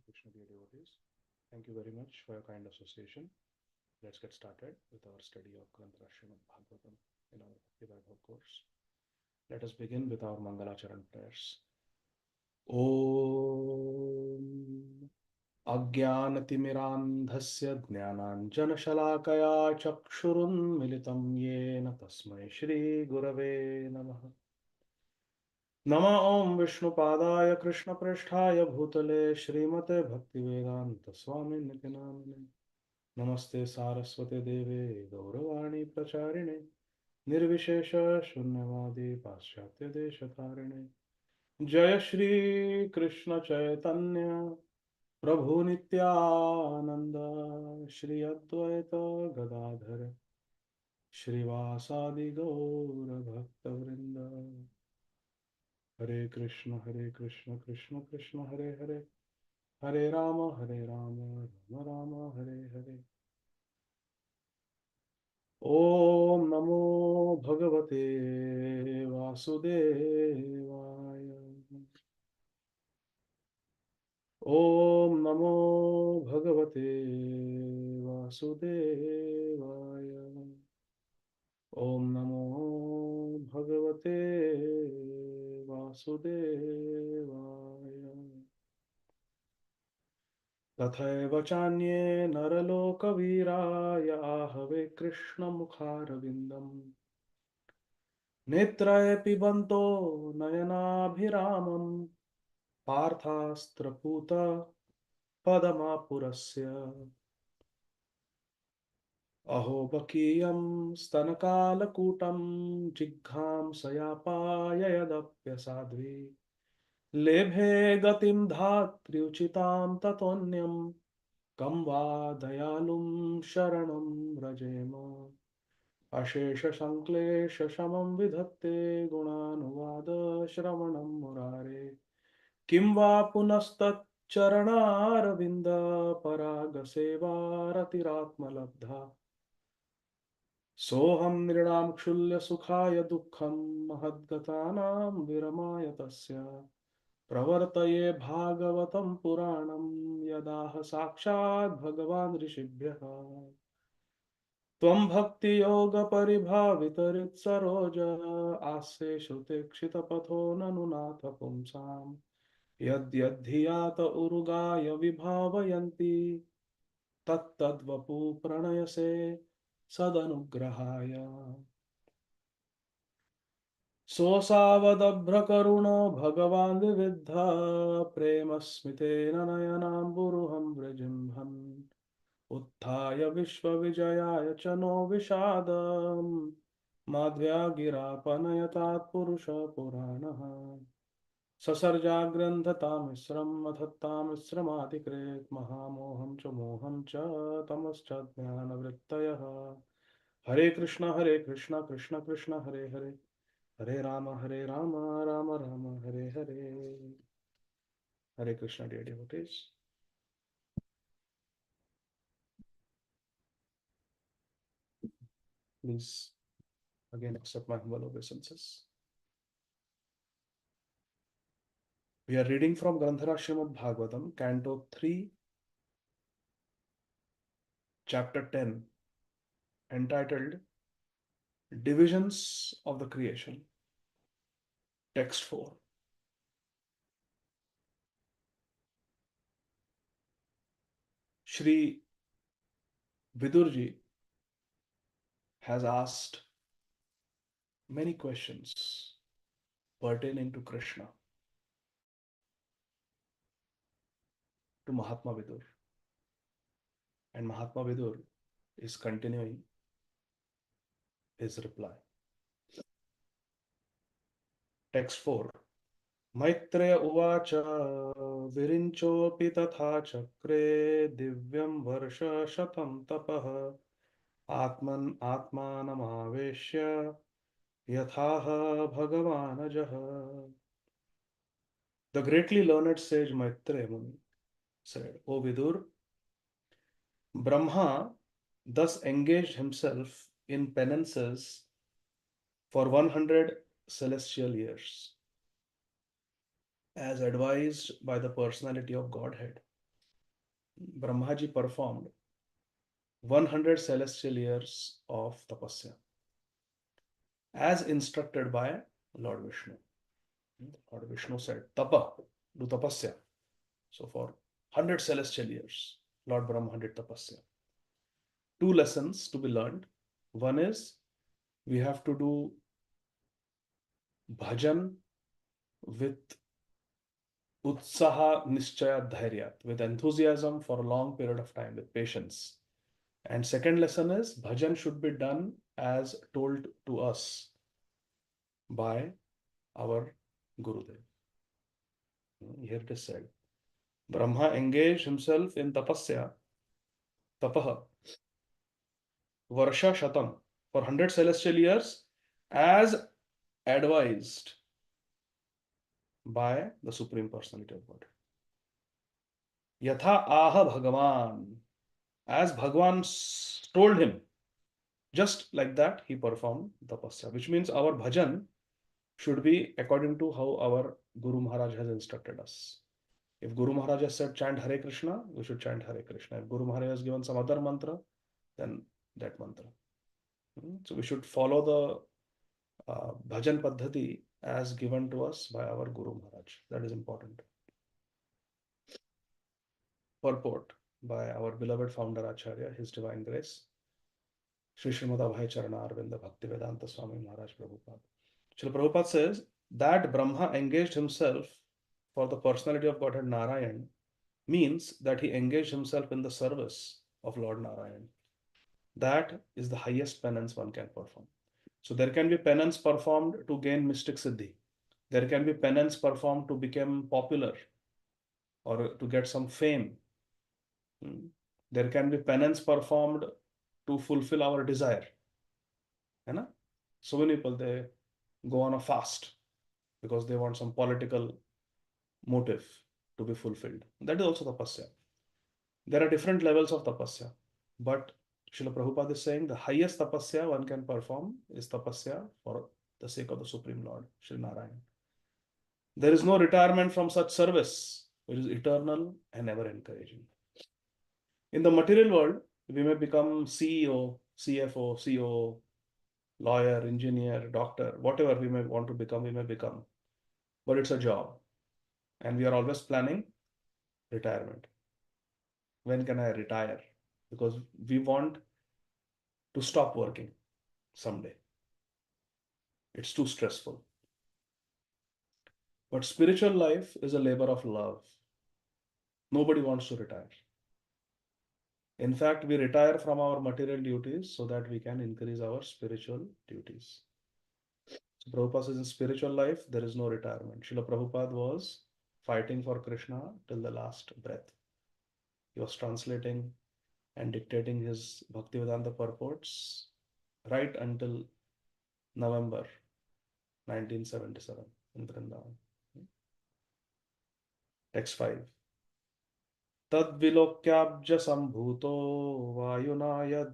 Krishna dear devotees. Thank you very much for your kind association. Let's get started with our study of Canto Srimad Bhagavatam in our Bhakti Vaibhava course. Let us begin with our Mangalacharan prayers. Om Ajnanatimirandhasya Jnananjanashalakaya Chakshurunmilitam Yena Tasmai Shri Gurave Namaha. नमः ओं विष्णुपादाय कृष्णप्रेष्ठाय भूतले श्रीमते भक्तिवेदांत स्वामी नित्य नामिने नमस्ते सारस्वते देवे गौरवाणी प्रचारिणे निर्विशेष शून्यवादी पाश्चात्य देशतारिणे जय श्री कृष्ण चैतन्य प्रभु नित्यानंद श्री अद्वैत गदाधर श्रीवासादि गौर भक्तवृंद हरे कृष्ण कृष्ण कृष्ण हरे हरे हरे राम राम राम हरे हरे ओम नमो भगवते वासुदेवाय ओम नमो भगवते वासुदेवाय ओम नमो भगवते वासुदेवाय तथैव चान्ये नरलोकवीरा याहवे कृष्णमुखारविन्दम् नेत्राय पिबन्तो नयनाभिरामम् पार्थास्त्रपूत पदमापुरस्य अहो बकीयं स्तनकालकूटं जिघ्रांसयापाय यदप्यसाध्वी लेभे गतिं धात्र्युचितां ततोऽन्यं कं वा दयालुं शरणं व्रजेम अशेषसङ्क्लेशशमं विधत्ते गुणानुवाद श्रवणं मुरारे किं वा पुनस्तच्चरणारविन्द परागसेवारतिरात्मलब्धा सोऽहं नृणां क्षुल्यसुखाय दुःखं महद्गतानां विरमाय तस्य प्रवर्तये भागवतं पुराणं यदाह साक्षात् भगवान् ऋषिभ्यः त्वं भक्तियोगपरिभावितरित्सरोज आस्ते श्रुते क्षितपथो ननु नाथ पुंसाम् यद्यद्धियात उरुगाय विभावयन्ति तत्तद्वपु प्रणयसे सदनुग्रहाय सोऽसावदभ्रकरुणो भगवान् विविद्ध प्रेमस्मितेन नयनाम्बुरुहं वृजिम्भन् उत्थाय विश्वविजयाय च नो विषादम् माध्व्यागिरापनयतात् पुरुषपुराणः ससर्जाग्रन्थतामिश्रम् अथत्तामिश्रमाधिकृत् महामोहं च मोहं च तमश्च ज्ञानवृत्तयः हरे Krishna Krishna Krishna Hare Hare Hare Ram Ram Ram Hare Hare Hare Krishna dear devotees. Please again accept my humble obeisances. We are reading from Grandhara Srimad Bhagavatam, Canto 3, Chapter 10, entitled Divisions of the Creation. Text 4. Shri Vidurji has asked many questions pertaining to Krishna to Mahatma Vidur, and Mahatma Vidur is continuing his reply. Text 4. Maitreya uvacha virinchopi tatha chakre divyam varsha shatam tapah atmanamaveshya yathaha bhagavanajah. The greatly learned sage Maitreya Muni said, O Vidur, Brahma thus engaged himself in penances for 100 celestial years, as advised by the personality of Godhead. Brahmaji performed 100 celestial years of tapasya as instructed by Lord Vishnu. Lord Vishnu said, Tapa, do tapasya. So for 100 celestial years, Lord Brahma did tapasya. Two lessons to be learned. One is we have to do bhajan with utsaha nischaya dhairyat, with enthusiasm for a long period of time, with patience. And second lesson is bhajan should be done as told to us by our Gurudev. Here it is said, Brahma engaged himself in tapasya, tapaha, varsha shatam, for 100 celestial years as advised by the Supreme Personality of God. Yatha aha Bhagavan, as Bhagavan told him, just like that he performed tapasya, which means our bhajan should be according to how our Guru Maharaj has instructed us. If Guru Maharaj has said chant Hare Krishna, we should chant Hare Krishna. If Guru Maharaj has given some other mantra, then that mantra. So we should follow the bhajan paddhati as given to us by our Guru Maharaj. That is important. Purport by our beloved founder Acharya, His Divine Grace, Sri Srimad Abhay Charana Arvinda Bhakti Vedanta Swami Maharaj Prabhupada. Srila Prabhupada says that Brahma engaged himself for the personality of Godhead Narayan means that he engaged himself in the service of Lord Narayan. That is the highest penance one can perform. So there can be penance performed to gain mystic siddhi. There can be penance performed to become popular or to get some fame. There can be penance performed to fulfill our desire. So many people, they go on a fast because they want some political motive to be fulfilled. That is also tapasya. There are different levels of tapasya, but Srila Prabhupada is saying the highest tapasya one can perform is tapasya for the sake of the Supreme Lord, Sri Narayan. There is no retirement from such service, which is eternal and ever encouraging. In the material world, we may become CEO, CFO, CEO, lawyer, engineer, doctor, whatever we may want to become, we may become. But it's a job. And we are always planning retirement. When can I retire? Because we want to stop working someday. It's too stressful. But spiritual life is a labor of love. Nobody wants to retire. In fact, we retire from our material duties so that we can increase our spiritual duties. So Prabhupada says in spiritual life, there is no retirement. Srila Prabhupada was fighting for Krishna till the last breath. He was translating and dictating his Bhaktivedanta purports right until November 1977 in Vrindavan. Text 5. Tadvilokyaabja sambhuto vayuna yad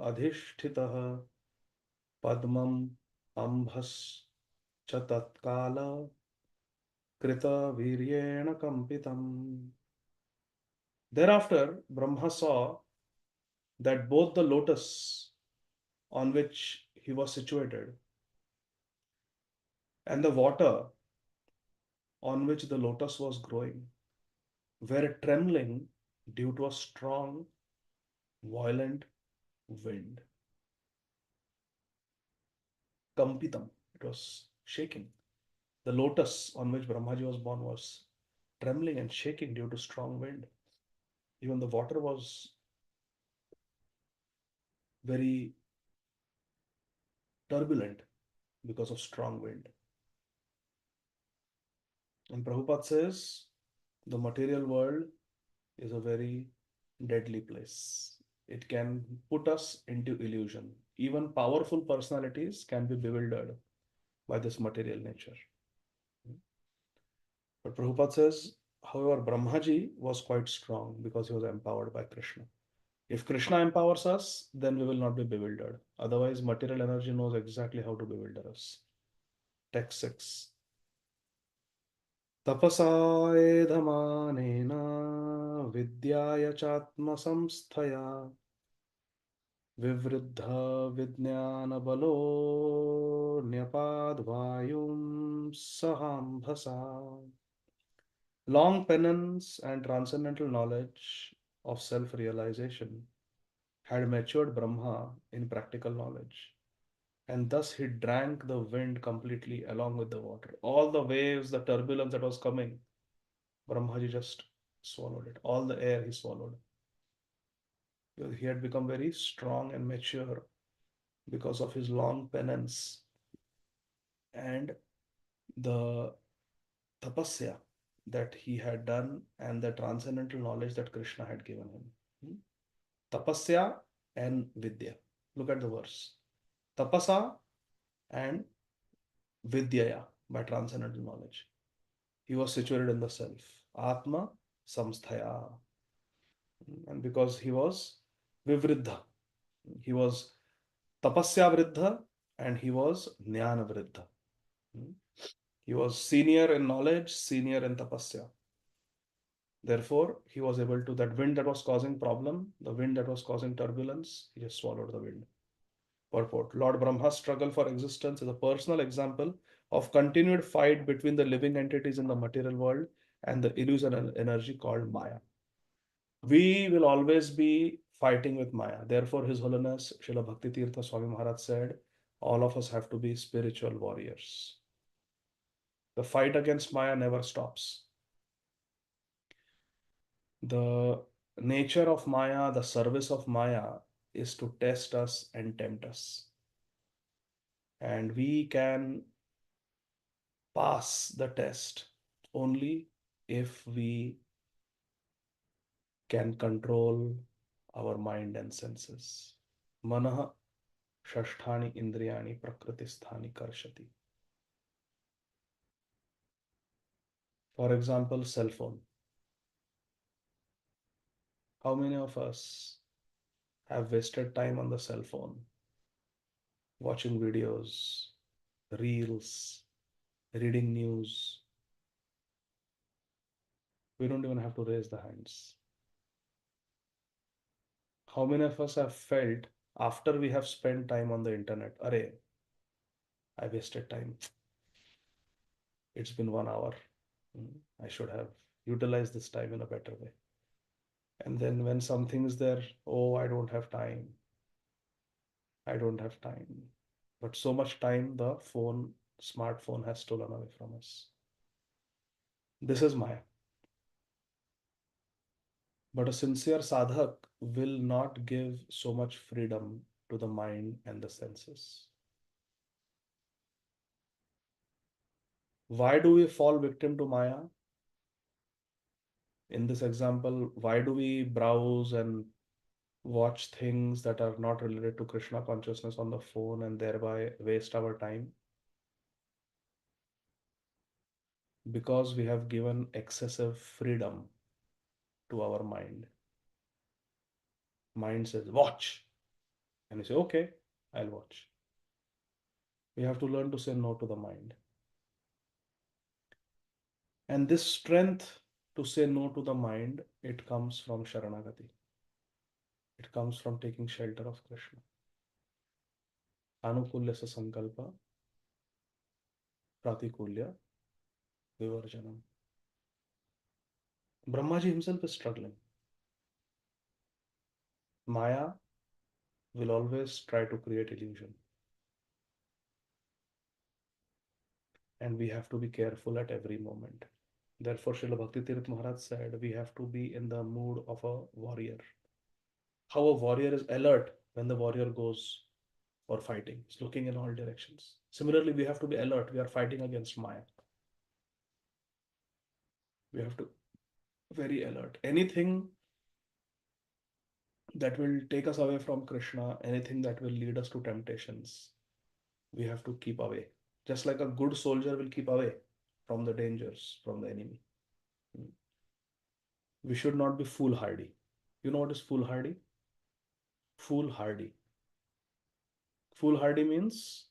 adhishthitah padmam ambhas cha tatkala krita viryena kampitam. Thereafter, Brahma saw that both the lotus on which he was situated and the water on which the lotus was growing were trembling due to a strong, violent wind. Kampitam, it was shaking. The lotus on which Brahmaji was born was trembling and shaking due to strong wind. Even the water was very turbulent because of strong wind. And Prabhupada says the material world is a very deadly place. It can put us into illusion. Even powerful personalities can be bewildered by this material nature. But Prabhupada says, however, Brahmaji was quite strong because he was empowered by Krishna. If Krishna empowers us, then we will not be bewildered. Otherwise, material energy knows exactly how to bewilder us. Text 6. तपसायेधमानेन विद्याय चात्मसंस्थया विवृद्ध विज्ञानबलो न्यपाद्वायुं सहाम्भसा. Long penance and transcendental knowledge of self-realization had matured Brahma in practical knowledge, and thus he drank the wind completely along with the water. All the waves, the turbulence that was coming, Brahmaji just swallowed it. All the air he swallowed. He had become very strong and mature because of his long penance and the tapasya that he had done and the transcendental knowledge that Krishna had given him. Tapasya and Vidya. Look at the verse. Tapasa and Vidyaya, by transcendental knowledge. He was situated in the self. Atma Samsthaya. And because he was Vivriddha, he was Tapasya Vriddha and he was Jnana Vriddha. He was senior in knowledge, senior in Tapasya. Therefore, he was able to, that wind that was causing problem, the wind that was causing turbulence, he just swallowed the wind. Purport. Lord Brahma's struggle for existence is a personal example of continued fight between the living entities in the material world and the illusional energy called Maya. We will always be fighting with Maya. Therefore, His Holiness Srila Bhakti Tirtha Swami Maharaj said, all of us have to be spiritual warriors. The fight against Maya never stops. The nature of Maya, the service of Maya is to test us and tempt us. And we can pass the test only if we can control our mind and senses. Manah shashthani indriyani prakritisthani karshati. For example, cell phone. How many of us have wasted time on the cell phone, watching videos, reels, reading news? We don't even have to raise the hands. How many of us have felt after we have spent time on the internet, Arey, I wasted time. It's been 1 hour. I should have utilized this time in a better way. And then when something is there, oh, I don't have time. I don't have time. But so much time the smartphone has stolen away from us. This is Maya. But a sincere sadhak will not give so much freedom to the mind and the senses. Why do we fall victim to Maya? In this example, why do we browse and watch things that are not related to Krishna consciousness on the phone and thereby waste our time? Because we have given excessive freedom to our mind. Mind says, watch. And you say, okay, I'll watch. We have to learn to say no to the mind. And this strength to say no to the mind, it comes from Sharanagati. It comes from taking shelter of Krishna. Anukulya sa sankalpa, pratikulya vivarjanam. Brahmaji himself is struggling. Maya will always try to create illusion. And we have to be careful at every moment. Therefore, Srila Bhakti Tirth Maharaj said, we have to be in the mood of a warrior. How a warrior is alert when the warrior goes for fighting. He's looking in all directions. Similarly, we have to be alert. We are fighting against Maya. We have to be very alert. Anything that will take us away from Krishna, anything that will lead us to temptations, we have to keep away. Just like a good soldier will keep away from the dangers, from the enemy. We should not be foolhardy. You know what is foolhardy? Foolhardy. Foolhardy means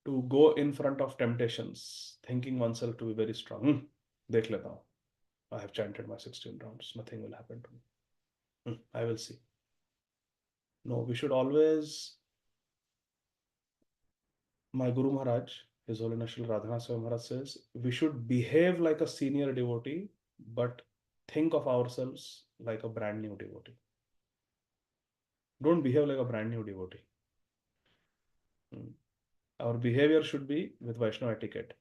to go in front of temptations, thinking oneself to be very strong. Dekh leta hu. I have chanted my 16 rounds. Nothing will happen to me. I will see. No, we should always. My Guru Maharaj, His Holiness Shri Radhanath Swami Maharaj says, we should behave like a senior devotee, but think of ourselves like a brand new devotee. Don't behave like a brand new devotee. Our behavior should be with Vaishnava etiquette.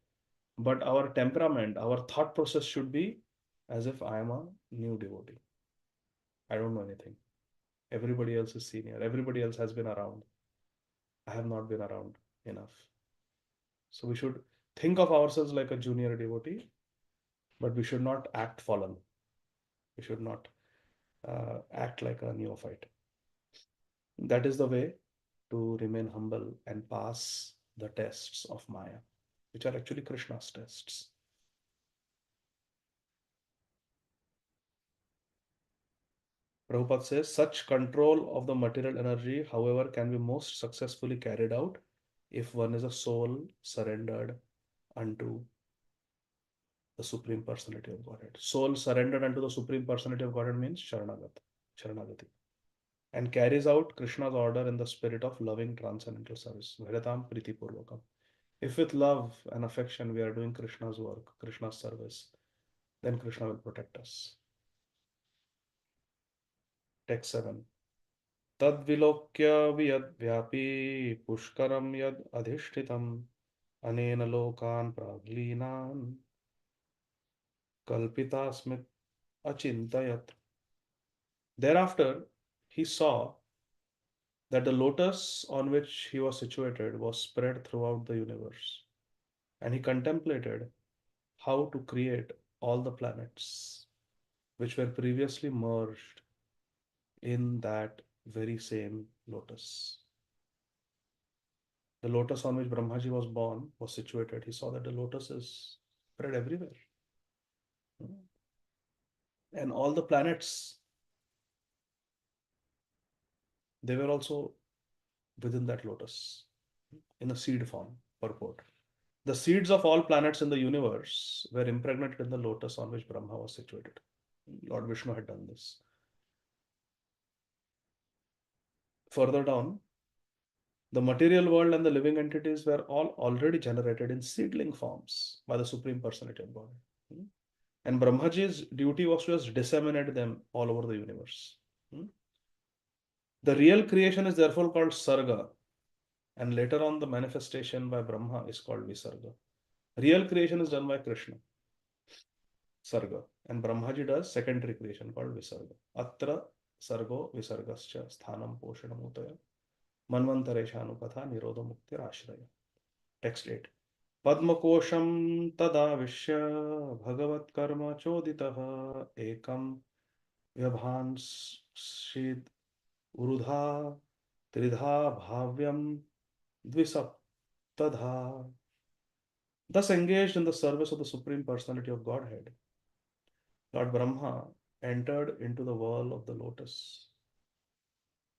But our temperament, our thought process should be as if I am a new devotee. I don't know anything. Everybody else is senior. Everybody else has been around. I have not been around enough. So we should think of ourselves like a junior devotee, but we should not act fallen. We should not act like a neophyte. That is the way to remain humble and pass the tests of Maya, which are actually Krishna's tests. Prabhupada says, such control of the material energy, however, can be most successfully carried out if one is a soul surrendered unto the Supreme Personality of Godhead. Soul surrendered unto the Supreme Personality of Godhead means Sharanagati, and carries out Krishna's order in the spirit of loving transcendental service. Bhagatam Priti Purvakam. If with love and affection we are doing Krishna's work, Krishna's service, then Krishna will protect us. Text 7. Tadvilokya viyadvyapi pushkaram yad adhishtitam anena lokan praglinan kalpitasmit achintayat. Thereafter, he saw that the lotus on which he was situated was spread throughout the universe, and he contemplated how to create all the planets which were previously merged in that very same lotus. The lotus on which Brahmaji was born was situated. He saw that the lotus is spread everywhere. And all the planets, they were also within that lotus in a seed form, purport. The seeds of all planets in the universe were impregnated in the lotus on which Brahma was situated. Lord Vishnu had done this. Further down, the material world and the living entities were all already generated in seedling forms by the Supreme Personality of God. And Brahmaji's duty was to just disseminate them all over the universe. The real creation is therefore called Sarga, and later on the manifestation by Brahma is called Visarga. Real creation is done by Krishna, Sarga, and Brahmaji does secondary creation called Visarga. Atra Sargo Visargascha Sthanam Poshanamutaya Manvantareshanu Nirodha Mukti Ashraya. Text 8. Padmakosham tadavishya bhagavat karma choditaha ekam vyabhanshid urudha tridha bhavyam dvisaptadha. Thus engaged in the service of the Supreme Personality of Godhead, Lord Brahma entered into the whirl of the lotus,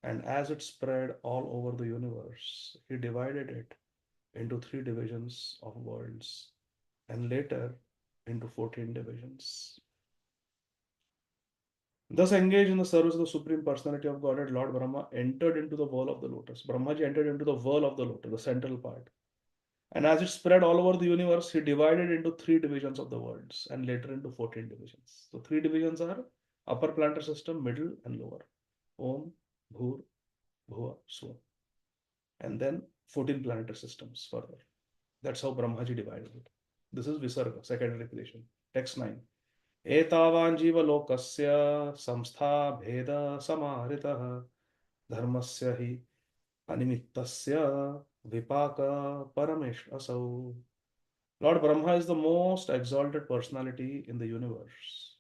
and as it spread all over the universe, he divided it into 3 divisions of worlds, and later into 14 divisions. Thus engaged in the service of the Supreme Personality of Godhead, Lord Brahma entered into the whirl of the lotus. Brahmaji entered into the whirl of the lotus, the central part. And as it spread all over the universe, he divided into 3 divisions of the worlds and later into 14 divisions. So 3 divisions are upper planetary system, middle, and lower. Om, Bhur, Bhuva, Swa. And then 14 planetary systems further. That's how Brahmaji divided it. This is Visarga, secondary creation. Text 9. Etavan jiva lokasya samstha bheda samaritaha dharmasya hi animittasya vipaka paramesh asau. Lord Brahma is the most exalted personality in the universe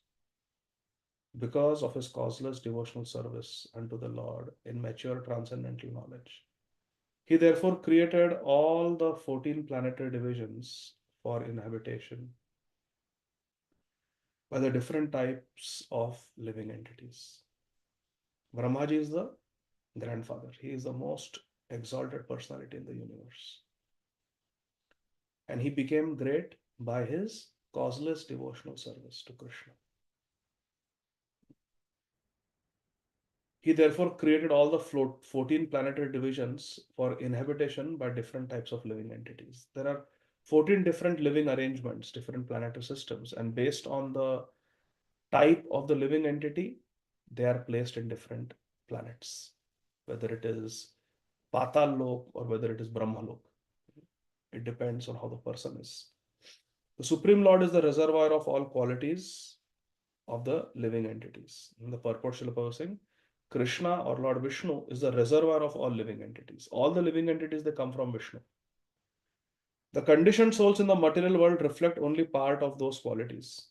because of his causeless devotional service unto the Lord in mature transcendental knowledge. He therefore created all the 14 planetary divisions for inhabitation by the different types of living entities. Brahmaji is the grandfather. He is the most exalted personality in the universe. And he became great by his causeless devotional service to Krishna. He therefore created all the 14 planetary divisions for inhabitation by different types of living entities. There are 14 different living arrangements, different planetary systems, and based on the type of the living entity, they are placed in different planets, whether it is Patal Lok or whether it is Brahma Lok. It depends on how the person is. The Supreme Lord is the reservoir of all qualities of the living entities. In the purport Srila saying, Krishna or Lord Vishnu is the reservoir of all living entities. All the living entities, they come from Vishnu. The conditioned souls in the material world reflect only part of those qualities,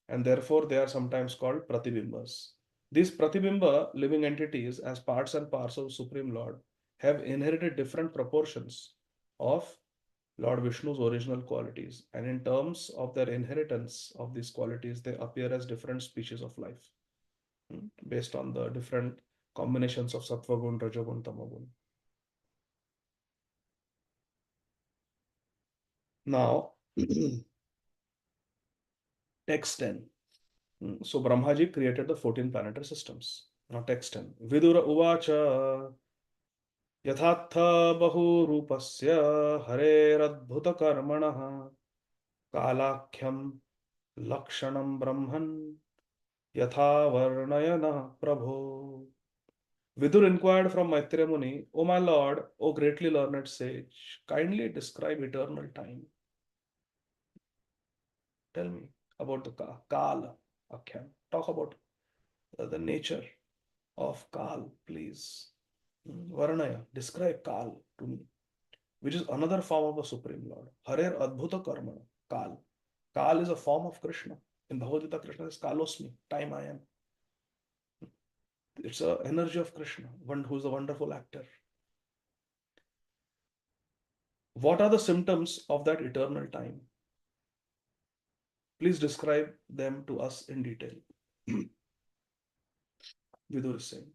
and therefore they are sometimes called Pratibhimbas. These Pratibhimba living entities, as parts and parcels of Supreme Lord, have inherited different proportions of Lord Vishnu's original qualities, and in terms of their inheritance of these qualities, they appear as different species of life based on the different combinations of Sattva Gun, Rajogun, Tamagun. Now, text 10. So Brahmaji created the 14 planetary systems. Now text 10. Vidura Uvacha यथार्थ बहुरूपस्य हरेरद्भुतकर्मणः कालाख्यं लक्षणं ब्रह्मन् यथा वर्णयनः प्रभो. Vidur inquired from Maitreya Muni, O my lord, O greatly learned sage, kindly describe eternal time. Tell me about the Kal Akhyam. Talk about the nature of Kal, please. Varnaya, describe Kal to me, which is another form of the Supreme Lord. Harer Adbhuta Karma, Kal. Kal is a form of Krishna. In Bhagavad Gita, Krishna says, Kalosmi, time I am. It's an energy of Krishna, one who is a wonderful actor. What are the symptoms of that eternal time? Please describe them to us in detail. Vidur is saying.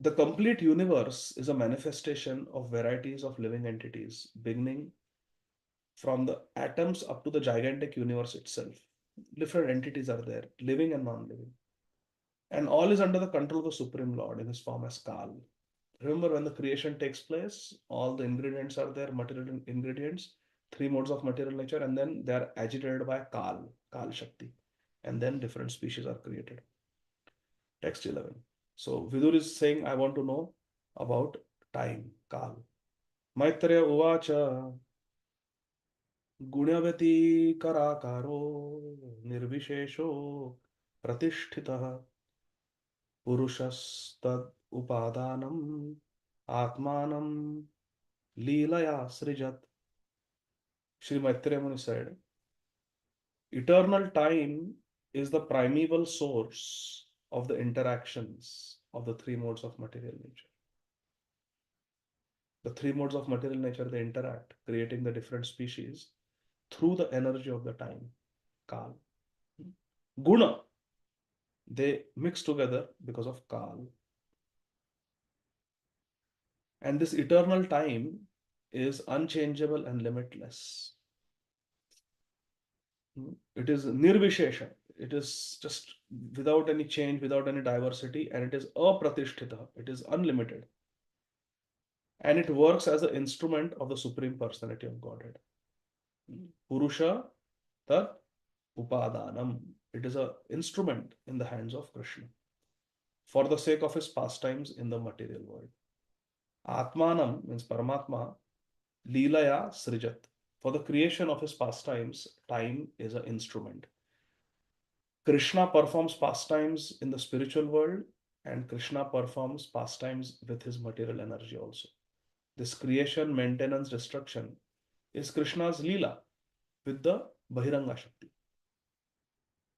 The complete universe is a manifestation of varieties of living entities, beginning from the atoms up to the gigantic universe itself. Different entities are there, living and non-living. And all is under the control of the Supreme Lord in his form as Kal. Remember, when the creation takes place, all the ingredients are there, material ingredients, three modes of material nature, and then they are agitated by Kal Shakti. And then different species are created. Text 11. So Vidur is saying, I want to know about time, Kal. Maitreya Uvacha Gunyavati Karakaro Nirvishesho Pratishtitah Purushastad Upadanam Atmanam Leelaya Srijat. Sri Maitreya Muni said, eternal time is the primeval source of the interactions of the three modes of material nature. The three modes of material nature, they interact, creating the different species through the energy of the time, Kal. Guna, they mix together because of Kal. And this eternal time is unchangeable and limitless. It is nirvishesha. It is just without any change, without any diversity, and it is apratishtita. It is unlimited. And it works as an instrument of the Supreme Personality of Godhead. Purusha tat upadanam. It is an instrument in the hands of Krishna for the sake of his pastimes in the material world. Atmanam means Paramatma, Leelaya Srijat. For the creation of his pastimes, time is an instrument. Krishna performs pastimes in the spiritual world, and Krishna performs pastimes with his material energy also. This creation, maintenance, destruction is Krishna's Leela with the Bahiranga Shakti.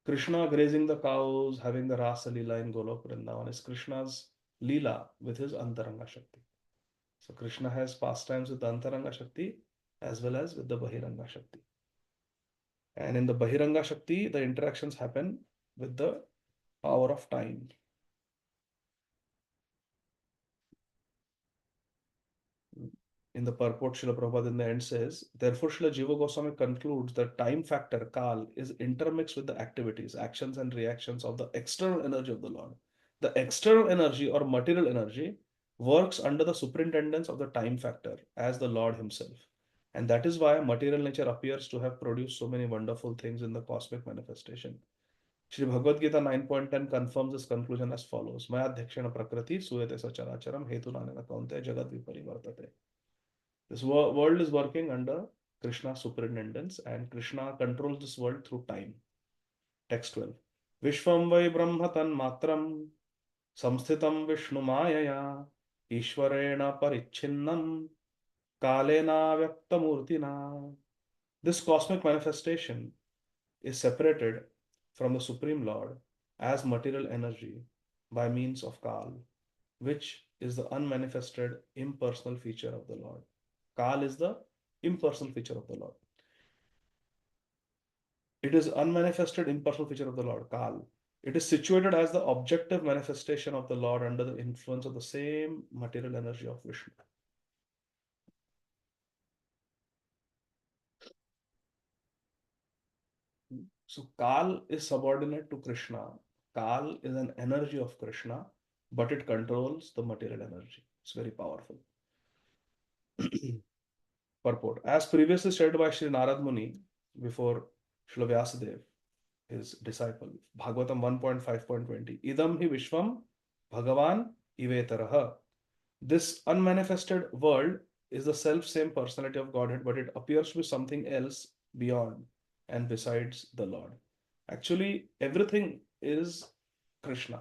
Krishna grazing the cows, having the Rasa Leela in Golok Vrindavan is Krishna's Leela with his Antaranga Shakti. So Krishna has pastimes with the Antaranga Shakti as well as with the Bahiranga Shakti. And in the Bahiranga Shakti, the interactions happen with the power of time. In the purport, Srila Prabhupada in the end says, therefore, Srila Jiva Goswami concludes that time factor, Kal, is intermixed with the activities, actions, and reactions of the external energy of the Lord. The external energy or material energy works under the superintendence of the time factor as the Lord Himself. And that is why material nature appears to have produced so many wonderful things in the cosmic manifestation. Shri Bhagavad Gita 9.10 confirms this conclusion as follows: Maya Dhekshena Prakriti Suyate Sacharacharam Hetu Nanena Kaunte Jagat Viparivartate. This world is working under Krishna's superintendence, and Krishna controls this world through time. Text 12. Vishwam vai brahma tan matram samsthitam Vishnu mayaya Ishwarena parichinnam kalena vyaktamurtina. This cosmic manifestation is separated from the Supreme Lord as material energy by means of Kal, which is the unmanifested impersonal feature of the Lord. Kal is the impersonal feature of the Lord. It is unmanifested impersonal feature of the Lord, Kal. It is situated as the objective manifestation of the Lord under the influence of the same material energy of Vishnu. So Kal is subordinate to Krishna. Kal is an energy of Krishna, but it controls the material energy. It's very powerful. Purport. As previously said by Sri Narad Muni before Srila Vyasadeva, his disciple, Bhagavatam 1.5.20, Idam hi Vishwam Bhagavan Ivetaraha. This unmanifested world is the self same personality of Godhead, but it appears to be something else beyond and besides the Lord. Actually, everything is Krishna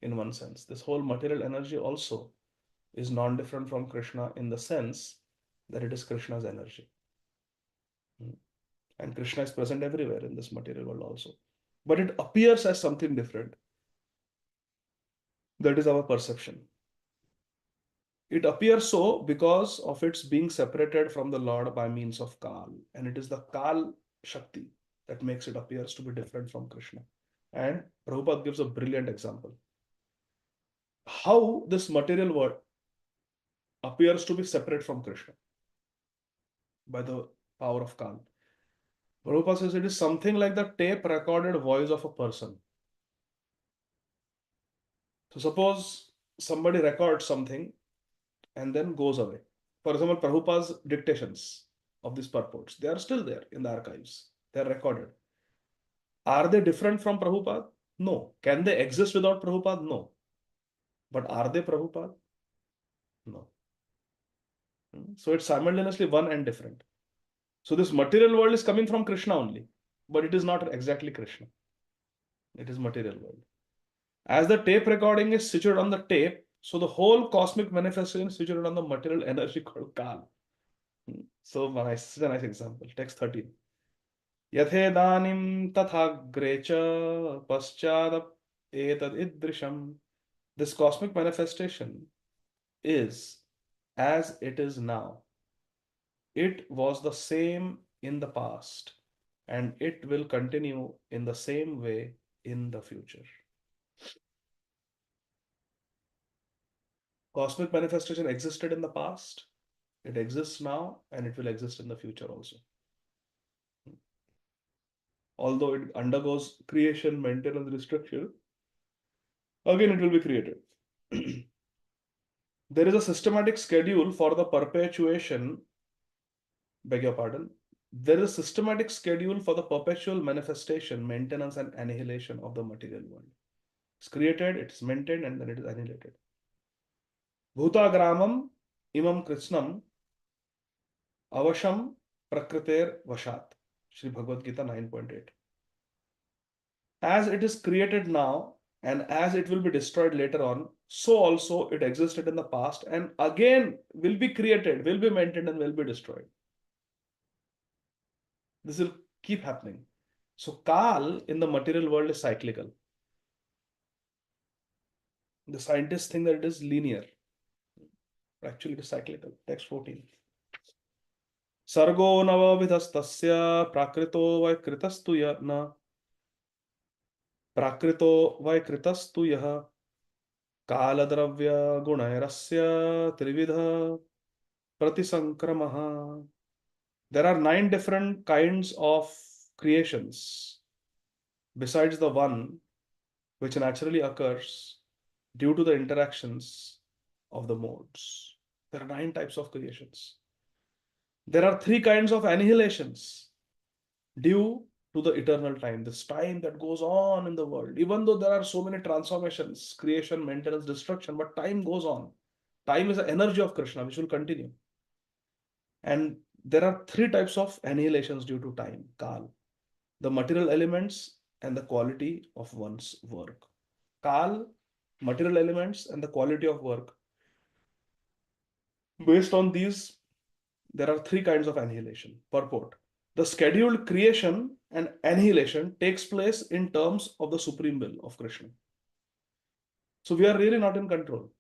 in one sense. This whole material energy also is non different from Krishna in the sense that it is Krishna's energy. And Krishna is present everywhere in this material world also. But it appears as something different. That is our perception. It appears so because of its being separated from the Lord by means of Kal. And it is the Kal Shakti that makes it appears to be different from Krishna. And Prabhupada gives a brilliant example. How this material world appears to be separate from Krishna by the power of Kal. Prabhupada says it is something like the tape recorded voice of a person. So suppose somebody records something and then goes away. For example, Prabhupada's dictations of these purports, they are still there in the archives. They are recorded. Are they different from Prabhupada? No. Can they exist without Prabhupada? No. But are they Prabhupada? No. So it's simultaneously one and different. So this material world is coming from Krishna only, but it is not exactly Krishna. It is material world. As the tape recording is situated on the tape, so the whole cosmic manifestation is situated on the material energy called Kal. So this is a nice example. Text 13. Yathedanim tathagre cha paschadap etad idrisham. This cosmic manifestation is as it is now. It was the same in the past, and it will continue in the same way in the future. Cosmic manifestation existed in the past, it exists now, and it will exist in the future also. Although it undergoes creation, maintenance, destruction, again it will be created. There is a systematic schedule for the perpetuation, beg your pardon, there is a systematic schedule for the perpetual manifestation, maintenance, and annihilation of the material world. It's created, it's maintained, and then it is annihilated. Bhutagramam imam krishnam avasham prakriter vashat. Shri Bhagavad Gita 9.8. As it is created now, and as it will be destroyed later on, so also it existed in the past and again will be created, will be maintained, and will be destroyed. This will keep happening. So Kal in the material world is cyclical. The scientists think that it is linear. Actually, it is cyclical. Text 14. Sargo navavidhastasya prakrito vaikritastu yana prakrito vaikritastu yaha कालद्रव्य गुणैरस्य त्रिविध Pratisankramaha. There are 9 different kinds of creations besides the one which naturally occurs due to the interactions of the modes. There are 9 types of creations. There are 3 kinds of annihilations due to the eternal time, this time that goes on in the world. Even though there are so many transformations, creation, maintenance, destruction, but time goes on. Time is the energy of Krishna, which will continue. And there are 3 types of annihilations due to time, Kal, the material elements, and the quality of one's work. Kal, material elements, and the quality of work. Based on these, there are 3 kinds of annihilation. Purport. The scheduled creation and annihilation takes place in terms of the supreme will of Krishna. So we are really not in control,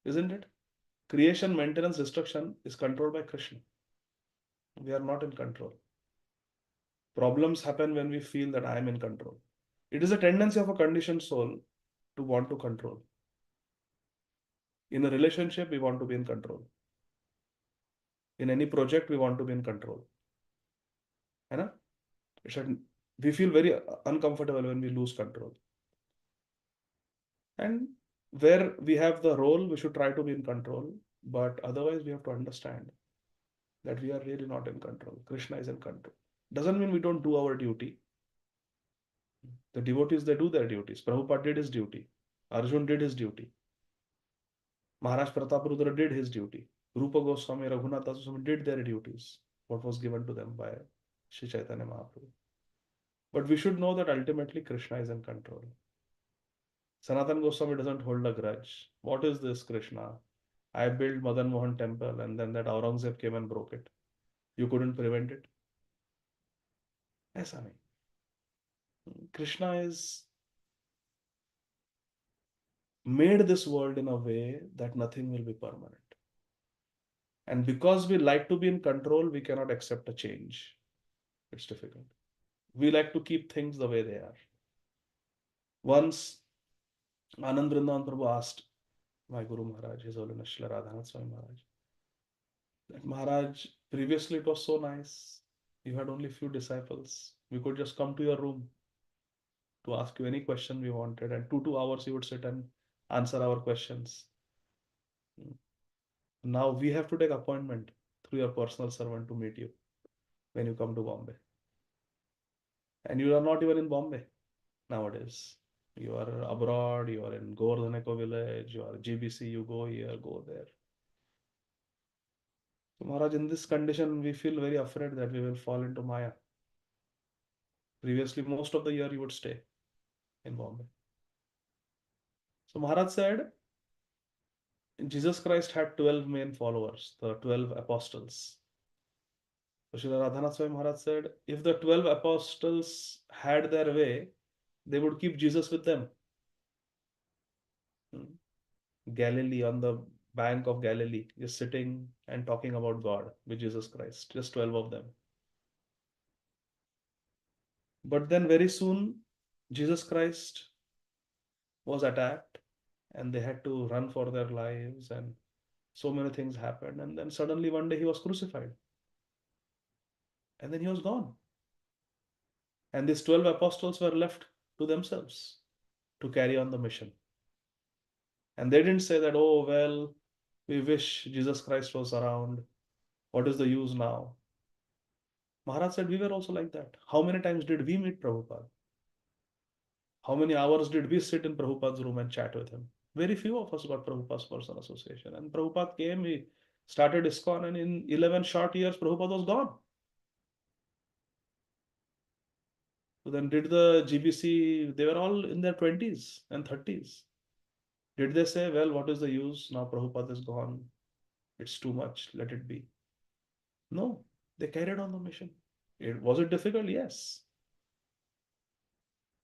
isn't it? Creation, maintenance, destruction is controlled by Krishna. We are not in control. Problems happen when we feel that I am in control. It is a tendency of a conditioned soul to want to control. In a relationship, we want to be in control. In any project, we want to be in control. Right? We feel very uncomfortable when we lose control. And where we have the role, we should try to be in control. But otherwise, we have to understand that we are really not in control. Krishna is in control. Doesn't mean we don't do our duty. The devotees, they do their duties. Prabhupada did his duty. Arjun did his duty. Maharaj Prataparudra did his duty. Rupa Goswami, Raghunath Goswami did their duties. What was given to them by Sri Chaitanya Mahaprabhu. But we should know that ultimately Krishna is in control. Sanatana Goswami doesn't hold a grudge. What is this, Krishna? I built Madan Mohan temple and then that Aurangzeb came and broke it. You couldn't prevent it? Yes, I mean. Krishna is made this world in a way that nothing will be permanent. And because we like to be in control, we cannot accept a change. It's difficult. We like to keep things the way they are. Once, Anand Vrindavan Prabhu asked my Guru Maharaj, His Holiness Srila Radhanath Swami Maharaj, that Maharaj, previously it was so nice. You had only few disciples. We could just come to your room to ask you any question we wanted, and 2 hours you would sit and answer our questions. Now we have to take appointment through your personal servant to meet you when you come to Bombay. And you are not even in Bombay nowadays. You are abroad, you are in Govardhaneko village, you are GBC, you go here, go there. So Maharaj, in this condition, we feel very afraid that we will fall into Maya. Previously, most of the year you would stay in Bombay. So Maharaj said, Jesus Christ had 12 main followers, the 12 apostles. So Srila Radhanath Swami Maharaj said, if the 12 apostles had their way, they would keep Jesus with them. Galilee, on the bank of Galilee, just sitting and talking about God with Jesus Christ, just 12 of them. But then very soon, Jesus Christ was attacked and they had to run for their lives and so many things happened. And then suddenly one day he was crucified. And then he was gone. And these 12 apostles were left to themselves to carry on the mission. And they didn't say that, oh, well, we wish Jesus Christ was around. What is the use now? Maharaj said, we were also like that. How many times did we meet Prabhupada? How many hours did we sit in Prabhupada's room and chat with him? Very few of us got Prabhupada's personal association. And Prabhupada came, he started ISKCON, and in 11 short years, Prabhupada was gone. So then did the GBC, they were all in their 20s and 30s. Did they say, well, what is the use? Now Prabhupada is gone. It's too much. Let it be. No, they carried on the mission. Was it difficult? Yes.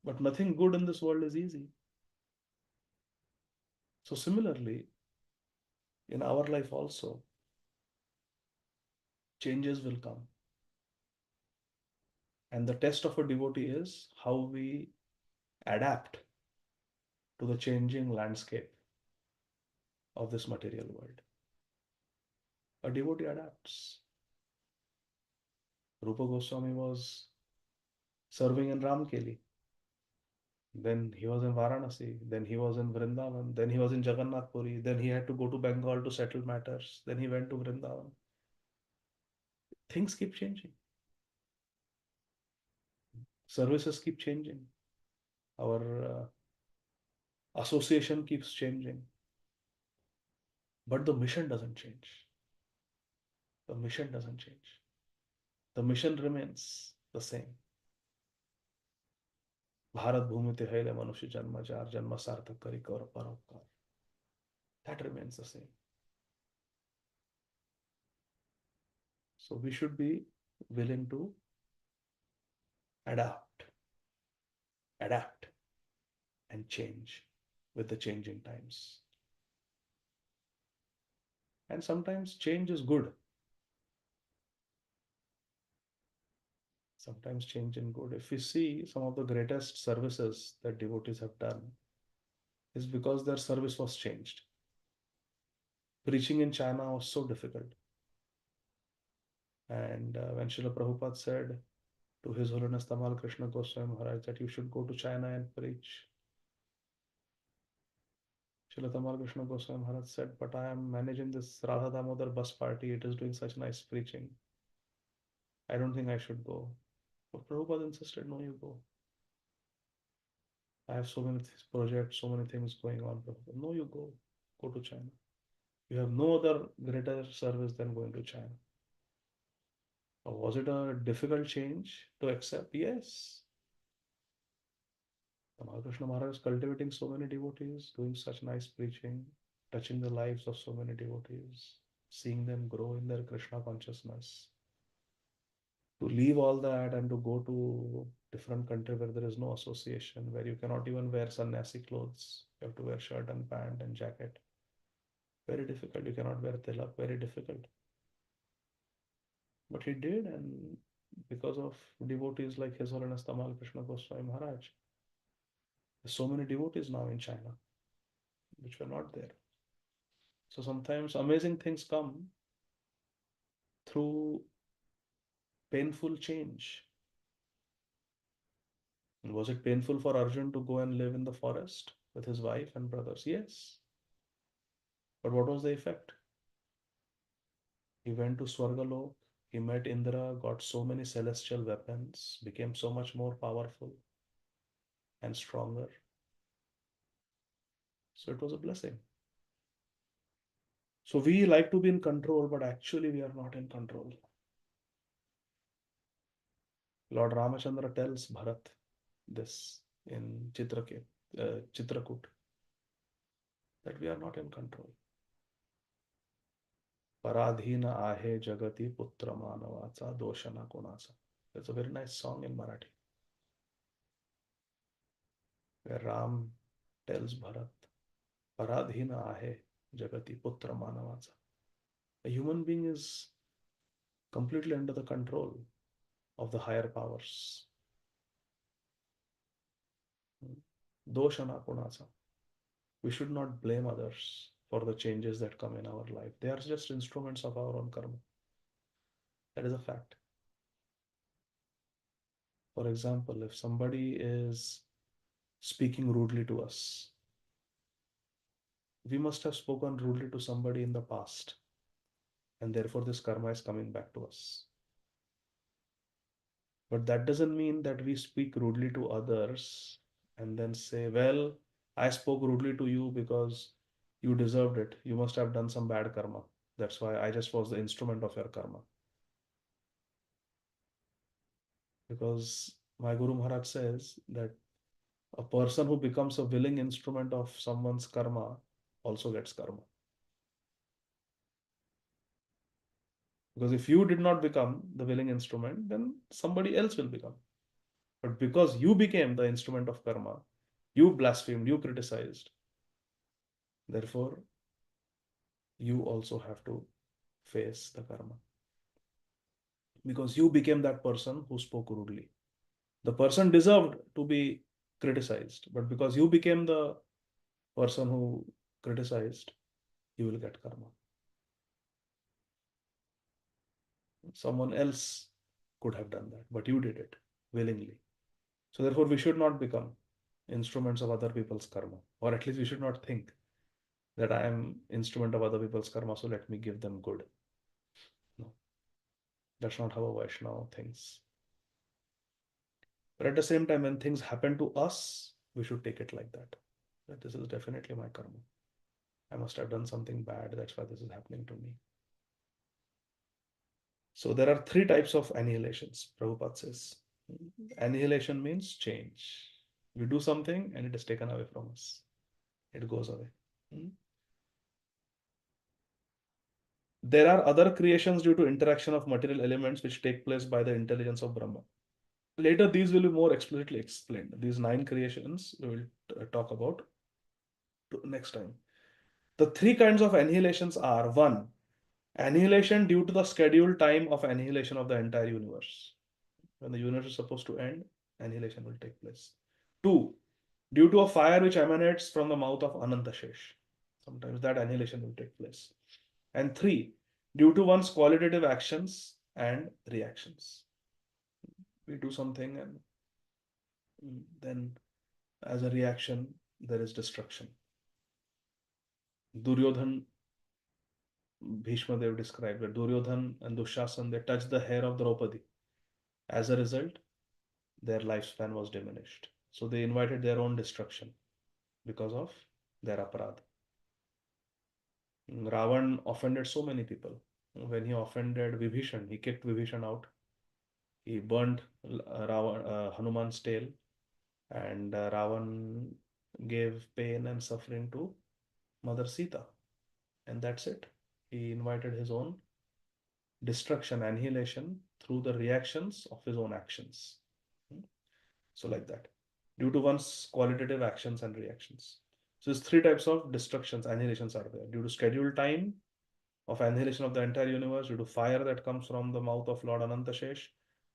But nothing good in this world is easy. So similarly, in our life also, changes will come. And the test of a devotee is how we adapt to the changing landscape of this material world. A devotee adapts. Rupa Goswami was serving in Ramkeli. Then he was in Varanasi. Then he was in Vrindavan. Then he was in Jagannath Puri. Then he had to go to Bengal to settle matters. Then he went to Vrindavan. Things keep changing. Services keep changing. Our association keeps changing. But the mission doesn't change. The mission doesn't change. The mission remains the same. Bharat भूमि ते hele मनुष्य जन्म jar जन्म सार्थक करी कर परोपकार. That remains the same. So we should be willing to adapt, and change with the changing times. And sometimes change is good. Sometimes change is good. If we see some of the greatest services that devotees have done, is because their service was changed. Preaching in China was so difficult. And when Srila Prabhupada said to His Holiness Tamal Krishna Goswami Maharaj that you should go to China and preach, Srila Tamal Krishna Goswami Maharaj said, but I am managing this Radha Damodar bus party. It is doing such nice preaching. I don't think I should go. But Prabhupada insisted, no, you go. I have so many projects, so many things going on. Prabhupada, no, you go. Go to China. You have no other greater service than going to China. Was it a difficult change to accept? Yes. Tamal Krishna Maharaj is cultivating so many devotees, doing such nice preaching, touching the lives of so many devotees, seeing them grow in their Krishna consciousness. To leave all that and to go to different country where there is no association, where you cannot even wear sannyasi clothes, you have to wear shirt and pant and jacket. Very difficult. You cannot wear tilak. Very difficult. But he did, and because of devotees like His Holiness Tamal Krishna Goswami Maharaj, there's so many devotees now in China, which were not there. So sometimes amazing things come through painful change. And was it painful for Arjun to go and live in the forest with his wife and brothers? Yes. But what was the effect? He went to Swargalok, he met Indra, got so many celestial weapons, became so much more powerful and stronger. So it was a blessing. So we like to be in control, but actually we are not in control. Lord Ramachandra tells Bharat this in Chitrakut, that we are not in control. Paradhina ahe jagati putra manavacha doshana kunasa. That's a very nice song in Marathi, where Ram tells Bharat, Paradhina ahe jagati putra manavacha. A human being is completely under the control of the higher powers. Doshana kunasa. We should not blame others for the changes that come in our life. They are just instruments of our own karma. That is a fact. For example, if somebody is speaking rudely to us, we must have spoken rudely to somebody in the past, and therefore this karma is coming back to us. But that doesn't mean that we speak rudely to others and then say, well, I spoke rudely to you because you deserved it. You must have done some bad karma. That's why I just was the instrument of your karma. Because my Guru Maharaj says that a person who becomes a willing instrument of someone's karma also gets karma. Because if you did not become the willing instrument, then somebody else will become. But because you became the instrument of karma, you blasphemed, you criticized, therefore you also have to face the karma. Because you became that person who spoke rudely. The person deserved to be criticized, but because you became the person who criticized, you will get karma. Someone else could have done that, but you did it willingly. So therefore, we should not become instruments of other people's karma, or at least we should not think that I am instrument of other people's karma, so let me give them good. No, that's not how a Vaishnava thinks. But at the same time, when things happen to us, we should take it like that. That this is definitely my karma. I must have done something bad. That's why this is happening to me. So there are three types of annihilations, Prabhupada says. Annihilation means change. We do something and it is taken away from us. It goes away. There are other creations due to interaction of material elements which take place by the intelligence of Brahma. Later, these will be more explicitly explained. These 9 creations we will talk about next time. The 3 kinds of annihilations are: 1. Annihilation due to the scheduled time of annihilation of the entire universe. When the universe is supposed to end, annihilation will take place. 2. Due to a fire which emanates from the mouth of Anantashesh. Sometimes that annihilation will take place. And 3. Due to one's qualitative actions and reactions. We do something and then as a reaction, there is destruction. Duryodhan, Bhishma Dev described that Duryodhan and Dushasan, they touched the hair of Draupadi. As a result, their lifespan was diminished. So they invited their own destruction because of their aparadh. Ravan offended so many people. When he offended Vibhishan, he kicked Vibhishan out. He burned Hanuman's tail, and Ravan gave pain and suffering to Mother Sita. And that's it. He invited his own destruction, annihilation through the reactions of his own actions. So like that, due to one's qualitative actions and reactions. So there's 3 types of destructions, annihilations are there. Due to scheduled time of annihilation of the entire universe, due to fire that comes from the mouth of Lord Anantashesh,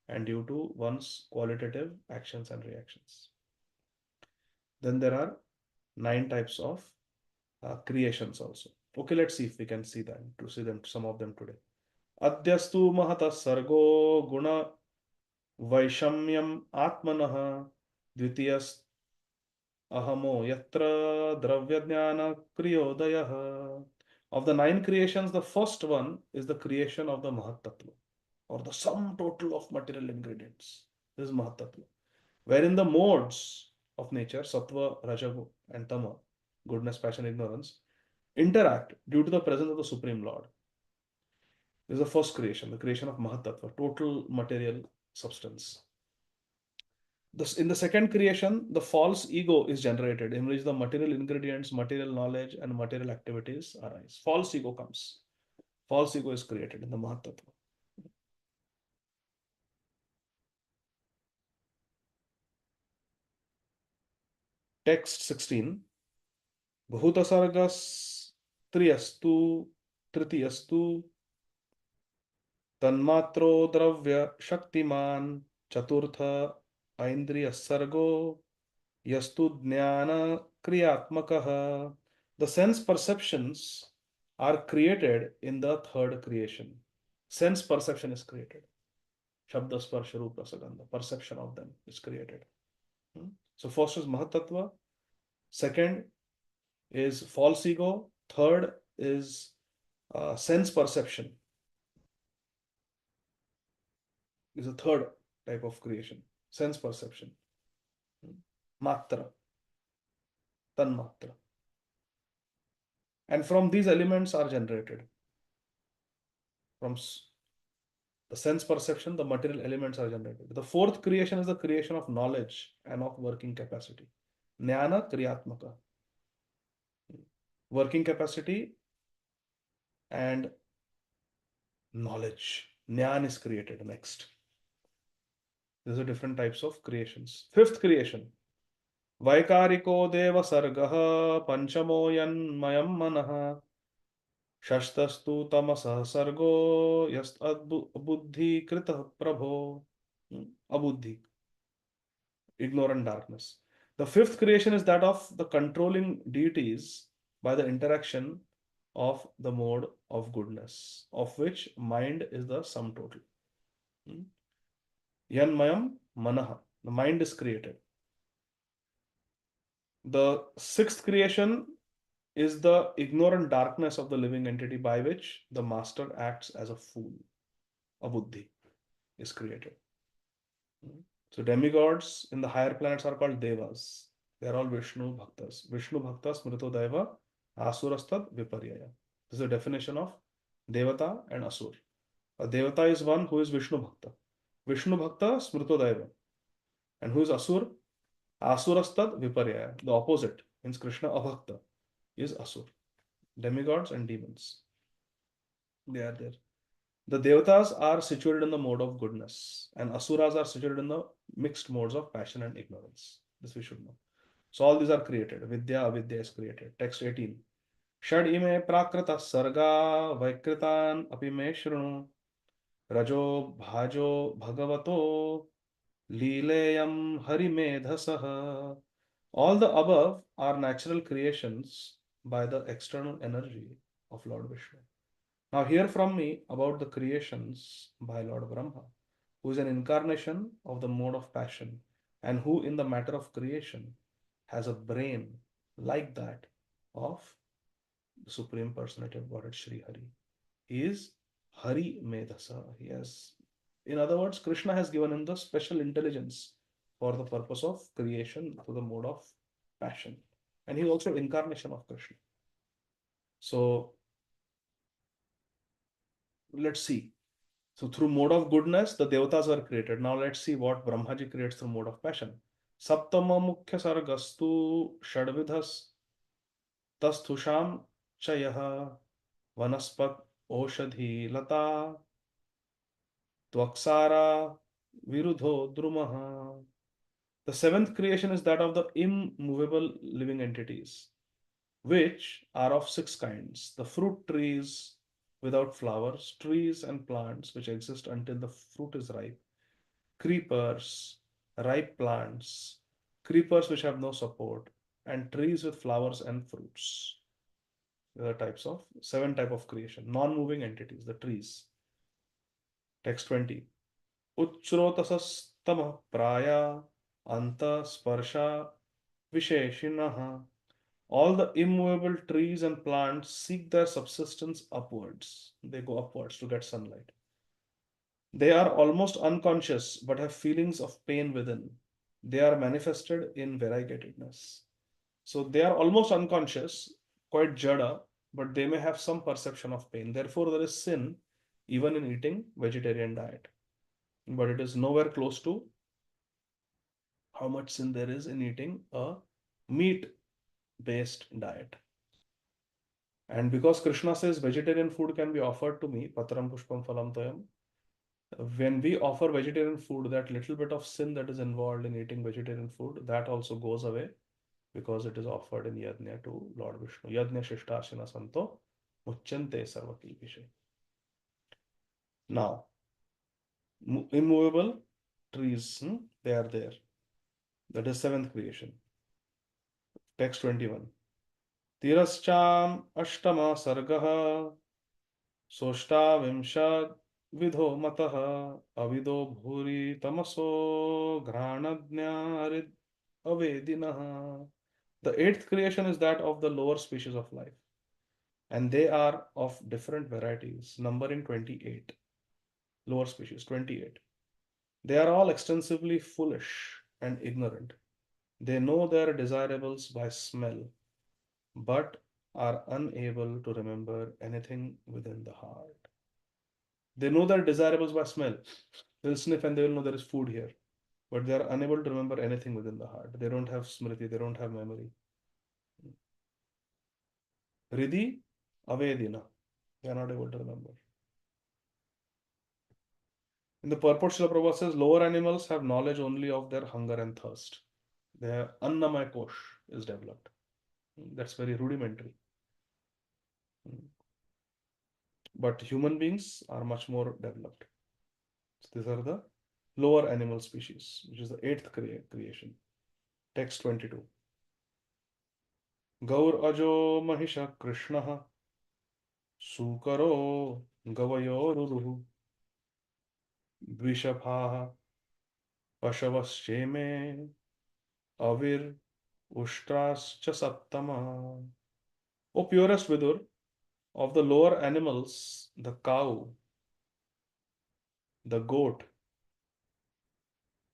and due to one's qualitative actions and reactions. Then there are 9 types of creations also. Okay, let's see if we can see them, some of them today. Adyastu mahata sargo guna vaishamyam atmanah dvitiyas ahamo yatra dravyajnana kriyodayah. Of the 9 creations, the first one is the creation of the Mahat Tattva, or the sum total of material ingredients. This is Mahat Tattva, wherein the modes of nature, Sattva, Rajagu, and Tama, goodness, passion, ignorance, interact due to the presence of the Supreme Lord. This is the first creation, the creation of Mahat Tattva, total material substance. In the second creation, the false ego is generated, in which the material ingredients, material knowledge, and material activities arise. False ego comes. False ego is created in the Mahat Tattva. Text 16. Bhutasargas triyastu tritiyastu tanmatro dravya shaktiman chaturtha aindriya sargo yastu jnana kriyatmakaha. The sense perceptions are created in the third creation. Sense perception is created. Shabda, Sparsha, Rupa, Sagandha. Perception of them is created. So first is Mahatattva. Second is false ego. Third is sense perception. Is a third type of creation. Sense perception. Matra. Tanmatra. And from these elements are generated. From the sense perception, the material elements are generated. The fourth creation is the creation of knowledge and of working capacity. Jnana Kriyatmaka. Working capacity and knowledge. Jnana is created next. These are different types of creations. Fifth creation. Vaikariko deva sargaha panchamo yanmayam manaha shashtastu tamasah sargo yast abuddhi krita prabho. Abuddhi. Ignorant darkness. The fifth creation is that of the controlling deities by the interaction of the mode of goodness, of which mind is the sum total. Hmm? Yanmayam manaha. The mind is created. The sixth creation is the ignorant darkness of the living entity by which the master acts as a fool. A buddhi is created. So demigods in the higher planets are called devas. They are all Vishnu bhaktas. Vishnu bhaktas smrito deva asurastad viparyaya. This is the definition of devata and asur. A devata is one who is Vishnu bhakta. Vishnu bhakta smrito deva. And who is asur? Asurastad viparyaya. The opposite means Krishna abhakta is asur. Demigods and demons. They are there. The devatas are situated in the mode of goodness, and asuras are situated in the mixed modes of passion and ignorance. This we should know. So all these are created. Vidya, avidya is created. Text 18. Shad ime prakrita sarga vaikritan api me shrunu rajo bhajo bhagavato lileyam harimedhasaha. All the above are natural creations by the external energy of Lord Vishnu. Now, hear from me about the creations by Lord Brahma, who is an incarnation of the mode of passion, and who, in the matter of creation, has a brain like that of the Supreme Personality of Godhead, Sri Hari. He is Hari Medhasa. He has, in other words, Krishna has given him the special intelligence for the purpose of creation through the mode of passion. And he is also incarnation of Krishna. So, let's see. So through mode of goodness, the devatas were created. Now let's see what Brahmaji creates through mode of passion. Saptama mukhya sargastu shadvidhas tasthusham chayaha vanaspat oshadhi lata tvaksara virudho drumaha. The seventh creation is that of the immovable living entities, which are of six kinds: the fruit trees without flowers, trees and plants which exist until the fruit is ripe, creepers, ripe plants, creepers which have no support, and trees with flowers and fruits. There are types of seven type of creation. Non-moving entities, the trees. Text 20. Uchrotasastama praya anta sparsha visheshinaha. All the immovable trees and plants seek their subsistence upwards. They go upwards to get sunlight. They are almost unconscious but have feelings of pain within. They are manifested in variegatedness. So they are almost unconscious, quite jada, but they may have some perception of pain. Therefore, there is sin even in eating vegetarian diet. But it is nowhere close to how much sin there is in eating a meat based diet. And because Krishna says vegetarian food can be offered to me, Patram Pushpam Phalam Toyam, when we offer vegetarian food, that little bit of sin that is involved in eating vegetarian food, that also goes away because it is offered in yajna to Lord Vishnu. Yajna Shishtashina Santo Muchante Sarvakilpishe. Now, immovable trees, they are there. That is seventh creation. Text 21. Tirascham Ashtama Sargaha Soshta Vidho Mataha Avido Bhuri Tamaso Granadnya Avedinaha. The eighth creation is that of the lower species of life, and they are of different varieties, numbering 28. Lower species, 28. They are all extensively foolish and ignorant. They know their desirables by smell, but are unable to remember anything within the heart. They know their desirables by smell. They'll sniff and they will know there is food here, but they are unable to remember anything within the heart. They don't have smriti, they don't have memory. Ridhi, Avedina. They are not able to remember. In the purport, Srila Prabhupada says lower animals have knowledge only of their hunger and thirst. Their Annamaya Kosh is developed. That's very rudimentary. But human beings are much more developed. So these are the lower animal species, which is the eighth creation. Text 22. Gaur ajo mahisha krishna sukaro gavayoruruhu Dvishaphaha Pashavascheme Avir Ushtrascha Sattama. O purest Vidur, of the lower animals, the cow, the goat,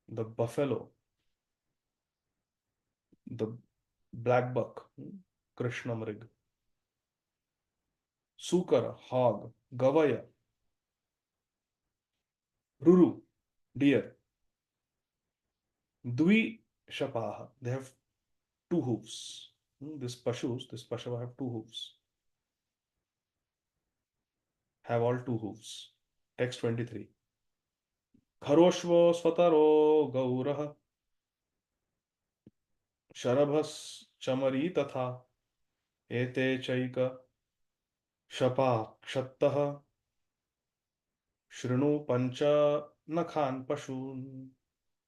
the buffalo, the black buck, Krishna Mrig, Sukara, hog, Gavaya, Ruru, deer, Dvi Shapaha, they have two hoofs. This Pashava have two hoofs, have all two hoofs. Text 23. Kharoshvo Svataro Gaurah Sharabhas Chamari Tatha Ete Chaika Shapa Kshattaha Shrinu Pancha Nakhan Pashun.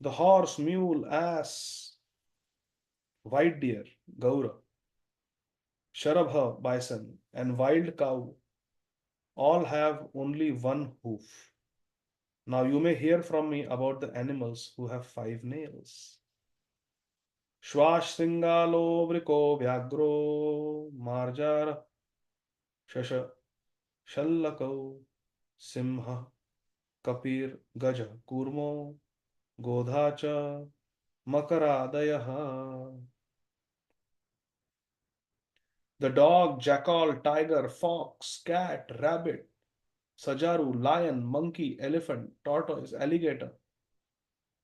The horse, mule, ass, white deer, Gaura, Sharabha, bison, and wild cow all have only one hoof. Now you may hear from me about the animals who have 5 nails. Shwash Singalo Vriko Vyagro Marjar Shasha Shallako Simha Kapir Gaja Kurmo Godhacha Makaradayaha. The dog, jackal, tiger, fox, cat, rabbit, sajaru, lion, monkey, elephant, tortoise, alligator,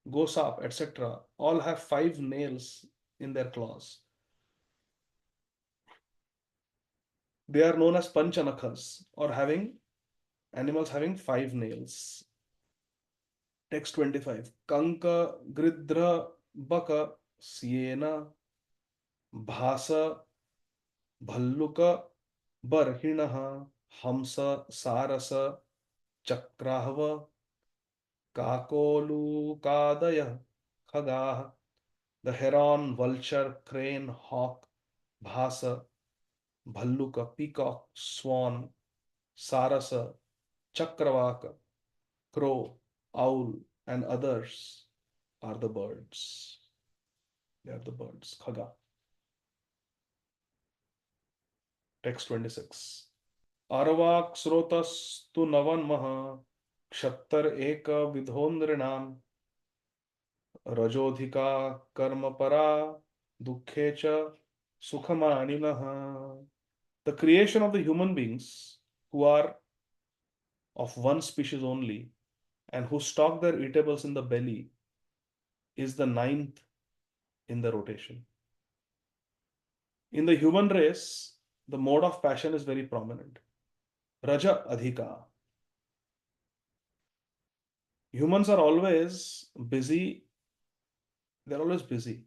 gosap, etc. all have 5 nails in their claws. They are known as panchanakhas, or animals having 5 nails. Text 25. Kanka, Gridra, Baka, Siena, Bhasa, Bhalluka, Barhinaha, Hamsa, Sarasa, Chakrahva, Kakolukadaya, Khagaha, the heron, vulture, crane, hawk, Bhasa, Bhalluka, peacock, swan, Sarasa, Chakravaka, crow, owl, and others are the birds. They are the birds. Khaga. Text 26. Arvak srotas tu navan maha kshattar eka vidhondrinam rajodhika karmapara dukkhecha sukhamaninaha. The creation of the human beings who are of one species only and who stock their eatables in the belly is the 9th in the rotation. In the human race, the mode of passion is very prominent. Raja Adhika. Humans are always busy. They're always busy.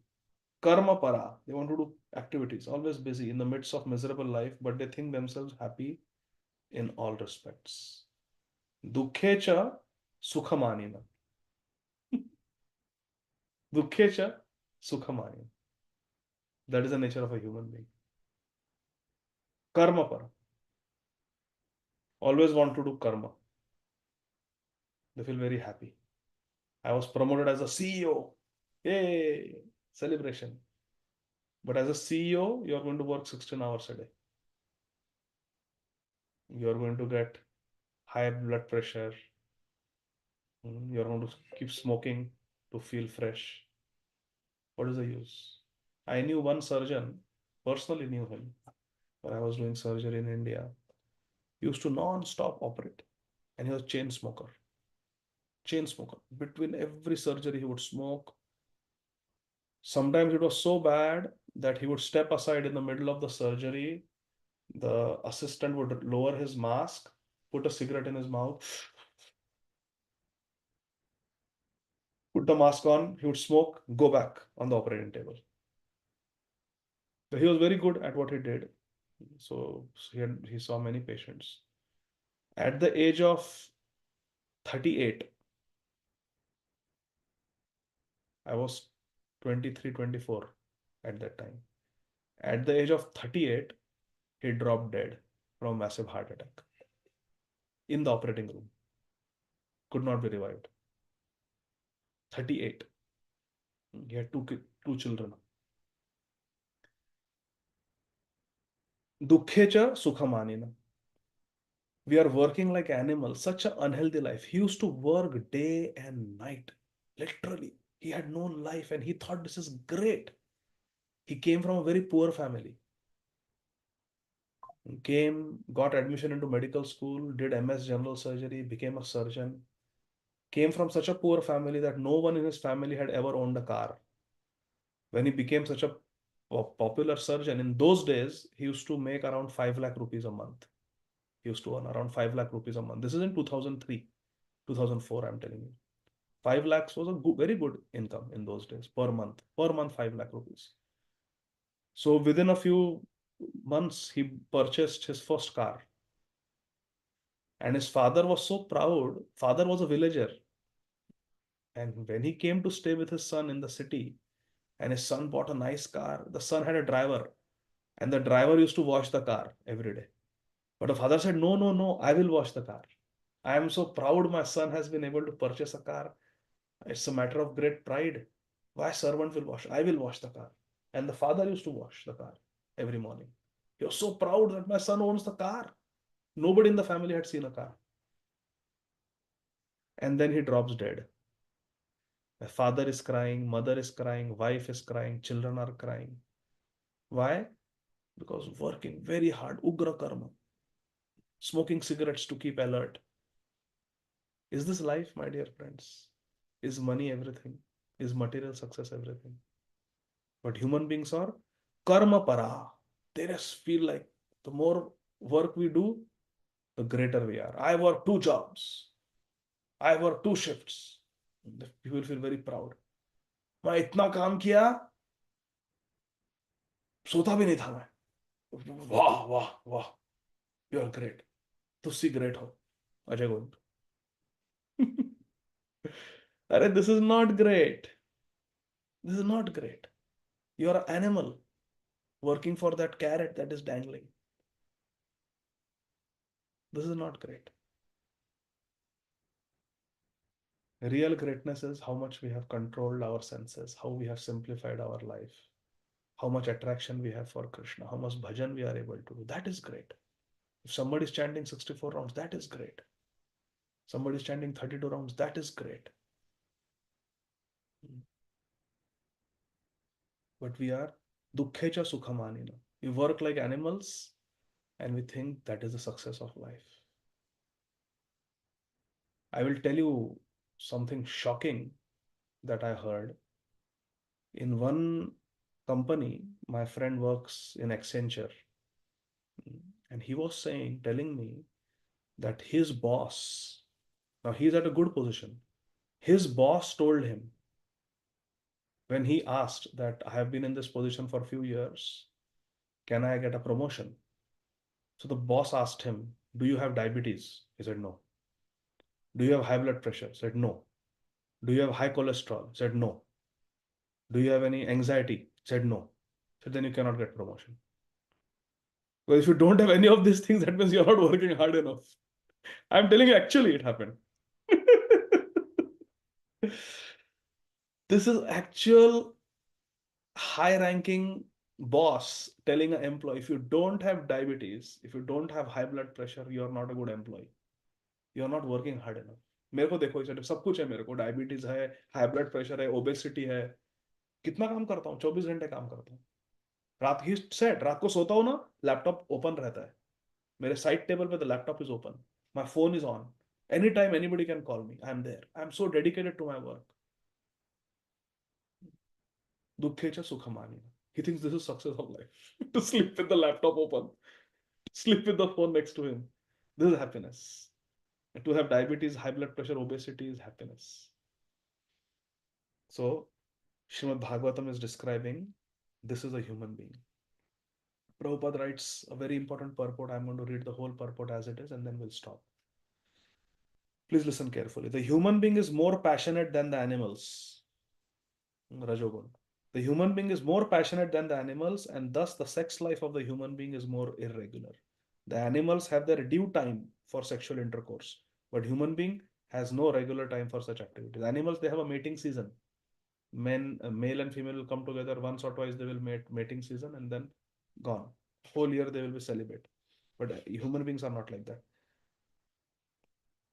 Karma para. They want to do activities, always busy in the midst of miserable life, but they think themselves happy in all respects. Dukkhecha sukhamanina. Dukkhecha sukhamanina. That is the nature of a human being. Karma para. Always want to do karma. They feel very happy. I was promoted as a CEO. Yay! Celebration. But as a CEO, you are going to work 16 hours a day. You are going to get high blood pressure. You are going to keep smoking to feel fresh. What is the use? I knew one surgeon, personally knew him, when I was doing surgery in India. He used to non-stop operate, and he was chain smoker. Chain smoker. Between every surgery, he would smoke. Sometimes it was so bad that he would step aside in the middle of the surgery. The assistant would lower his mask, put a cigarette in his mouth, put the mask on, he would smoke, go back on the operating table. So he was very good at what he did. So he saw many patients. At the age of 38, I was 23, 24 at that time. At the age of 38, he dropped dead from a massive heart attack in the operating room. Could not be revived. 38. He had two children. Dukhe cha sukhamanina. We are working like animals, such an unhealthy life. He used to work day and night, literally. He had no life and he thought this is great. He came from a very poor family. Came, got admission into medical school, did MS general surgery, became a surgeon. Came from such a poor family that no one in his family had ever owned a car. When he became such a popular surgeon, in those days, he used to make around 5 lakh rupees a month. He used to earn around 5 lakh rupees a month. This is in 2003, 2004, I'm telling you. 5 lakhs was a very good income in those days per month. Per month, 5 lakh rupees. So within a few months, he purchased his first car. And his father was so proud. Father was a villager. And when he came to stay with his son in the city, and his son bought a nice car, the son had a driver. And the driver used to wash the car every day. But the father said, no, no, no, I will wash the car. I am so proud my son has been able to purchase a car. It's a matter of great pride. Why servant will wash? I will wash the car. And the father used to wash the car every morning. He was so proud that my son owns the car. Nobody in the family had seen a car. And then he drops dead. My father is crying, mother is crying, wife is crying, children are crying. Why? Because working very hard, ugra karma, smoking cigarettes to keep alert. Is this life, my dear friends? Is money everything? Is material success everything? But human beings are karma para. They just feel like the more work we do, the greater we are. I work 2 jobs. I work 2 shifts. People feel very proud. मैं इतना काम किया, सोता भी नहीं था मैं. वाह वाह वाह, यू आर ग्रेट. तुसी ग्रेट हो, अजय गोविंद. अरे this is not great. This is not great. You are an animal working for that carrot that is dangling. This is not great. Real greatness is how much we have controlled our senses, how we have simplified our life, how much attraction we have for Krishna, how much bhajan we are able to do. That is great. If somebody is chanting 64 rounds, that is great. Somebody is chanting 32 rounds, that is great. But we are dukkhecha sukhamanina. We work like animals and we think that is the success of life. I will tell you something shocking that I heard. In one company, my friend works in Accenture, and he was telling me that his boss, now he's at a good position, his boss told him when he asked that I have been in this position for a few years, can I get a promotion? So the boss asked him, do you have diabetes? He said, no. Do you have high blood pressure? He said, no. Do you have high cholesterol? He said, no. Do you have any anxiety? He said, no. So then you cannot get promotion. Well, if you don't have any of these things, that means you're not working hard enough. I'm telling you, actually, it happened. This is actual high-ranking boss telling an employee, if you don't have diabetes, if you don't have high blood pressure, you're not a good employee. You're not working hard enough. मेरे को देखो, इस सब कुछ है. मेरे को diabetes है, हाई ब्लड प्रेशर है, ओबेसिटी है. कितना काम करता हूँ? 24 घंटे काम करता हूँ. रात ही सेट, रात को सोता हूँ ना, लैपटॉप ओपन रहता है. मेरे साइड टेबल पे the laptop is open. My phone is on. Any time anybody can call me. I am there. I am so dedicated to my work. दुखेcha sukhamani. He thinks this is success of life. To sleep with the laptop open, sleep with the phone next to him. This is happiness. And to have diabetes, high blood pressure, obesity is happiness. So, Srimad Bhagavatam is describing this is a human being. Prabhupada writes a very important purport. I'm going to read the whole purport as it is and then we'll stop. Please listen carefully. The human being is more passionate than the animals. Rajogun. The human being is more passionate than the animals, and thus the sex life of the human being is more irregular. The animals have their due time for sexual intercourse, but human being has no regular time for such activities. Animals, they have a mating season. Male and female will come together once or twice, they will mating season, and then gone. Whole year they will be celibate. But human beings are not like that.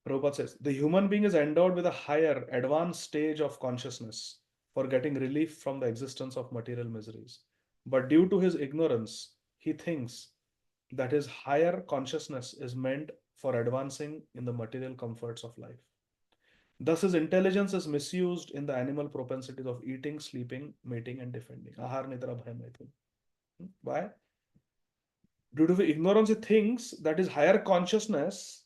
Prabhupada says, the human being is endowed with a higher, advanced stage of consciousness for getting relief from the existence of material miseries. But due to his ignorance, he thinks that his higher consciousness is meant for advancing in the material comforts of life. Thus, his intelligence is misused in the animal propensities of eating, sleeping, mating, and defending. Ahar nidra bhaya maithun. Why? Due to ignorance, he thinks that his higher consciousness,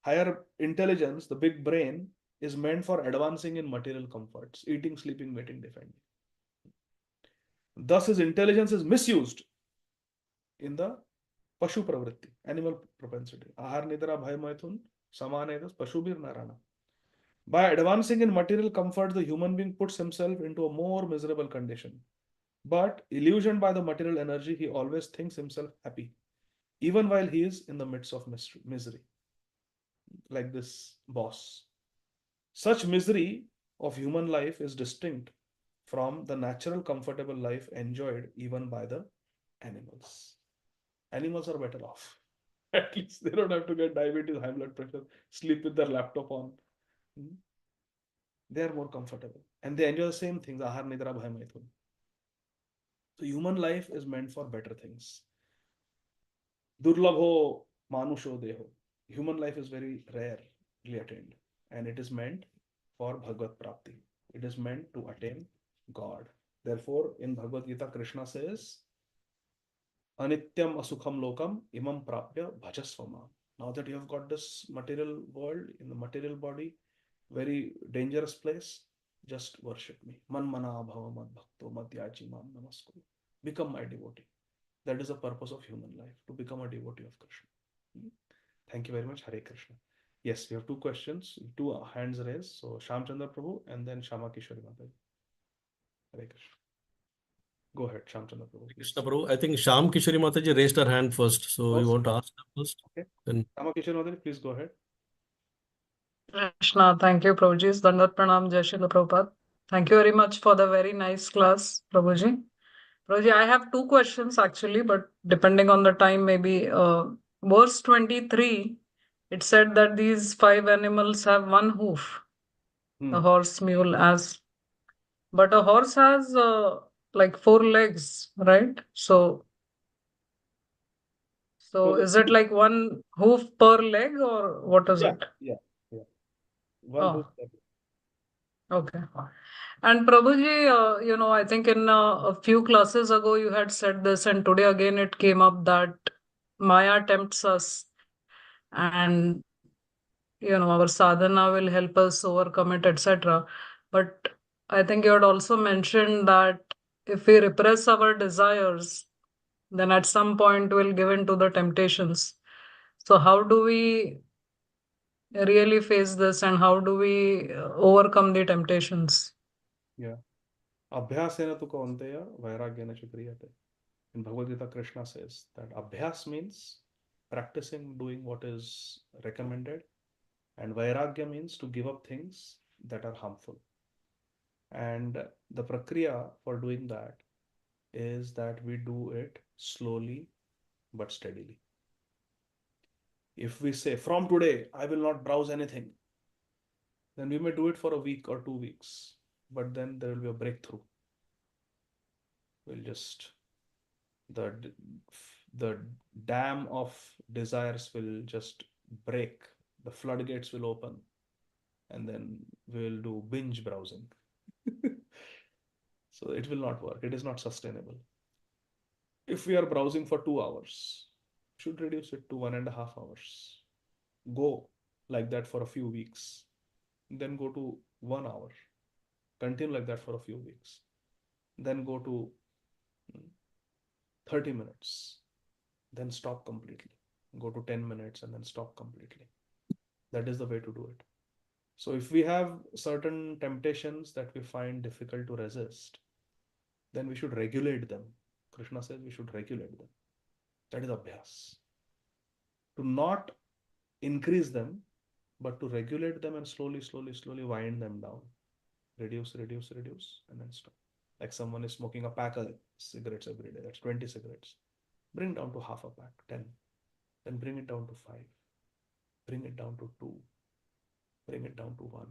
higher intelligence, the big brain, is meant for advancing in material comforts, eating, sleeping, mating, defending. Thus, his intelligence is misused in the pashu pravritti, animal propensity. Ahar nidra bhaya maithun, samanedas pashubir narana. By advancing in material comfort, the human being puts himself into a more miserable condition. But illusioned by the material energy, he always thinks himself happy, even while he is in the midst of misery, like this boss. Such misery of human life is distinct from the natural, comfortable life enjoyed even by the animals. Animals are better off. At least they don't have to get diabetes, high blood pressure, sleep with their laptop on. They are more comfortable and they enjoy the same things. Ahar nidra bhaya maithun. So human life is meant for better things. Durlabho manusho deho. Human life is very rarely attained, and it is meant for Bhagavad Prapti. It is meant to attain God. Therefore, in Bhagavad Gita, Krishna says, Anityam asukham lokam imam prapya bhajasvama. Now that you have got this material world, in the material body, very dangerous place, just worship me. Man mana bhava mad bhakto madhyaji mam namaskuru. Become my devotee. That is the purpose of human life, to become a devotee of Krishna. Thank you very much. Hare Krishna. Yes, we have two questions, two hands raised. So Shamchandra Prabhu and then Shama Kishori Mataji. Hare Krishna. Go ahead, Shamchandra Prabhu. Krishna Prabhu, I think Sham Kishori Mataji raised her hand first. So you want to ask her first? Okay. Then Shama Kishori Mataji, please go ahead. Krishna, thank you, Prabhuji. Dandat Pranam, Jai Srila Prabhupada. Thank you very much for the very nice class, Prabhuji. Prabhuji, I have two questions actually, but depending on the time, maybe verse 23, it said that these 5 animals have one hoof, a horse, mule, ass. But a horse has like 4 legs, right? So is it like one hoof per leg or what is it? Yeah. One hoof. Okay. And Prabhuji, I think in a few classes ago you had said this, and today again it came up that Maya tempts us, and our sadhana will help us overcome it, etc. But I think you had also mentioned that if we repress our desires, then at some point we'll give in to the temptations. So how do we really face this, and how do we overcome the temptations? Yeah. Abhyasena tu kaunteya vairagyena chikriyate. In Bhagavad Gita, Krishna says that abhyas means practicing doing what is recommended, and vairagya means to give up things that are harmful. And the prakriya for doing that is that we do it slowly but steadily. If we say, from today, I will not browse anything, then we may do it for a week or 2 weeks, but then there will be a breakthrough. We'll just, the dam of desires will just break, the floodgates will open, and then we'll do binge browsing. So it will not work. It is not sustainable. If we are browsing for 2 hours, should reduce it to 1.5 hours. Go like that for a few weeks. Then go to 1 hour. Continue like that for a few weeks. Then go to 30 minutes. Then stop completely. Go to 10 minutes and then stop completely. That is the way to do it. So if we have certain temptations that we find difficult to resist, then we should regulate them. Krishna says we should regulate them. That is abhyas. To not increase them but to regulate them and slowly wind them down. Reduce, and then stop. Like someone is smoking a pack of cigarettes every day, that's 20 cigarettes. Bring down to half a pack, 10. Then bring it down to 5. Bring it down to 2. Bring it down to 1.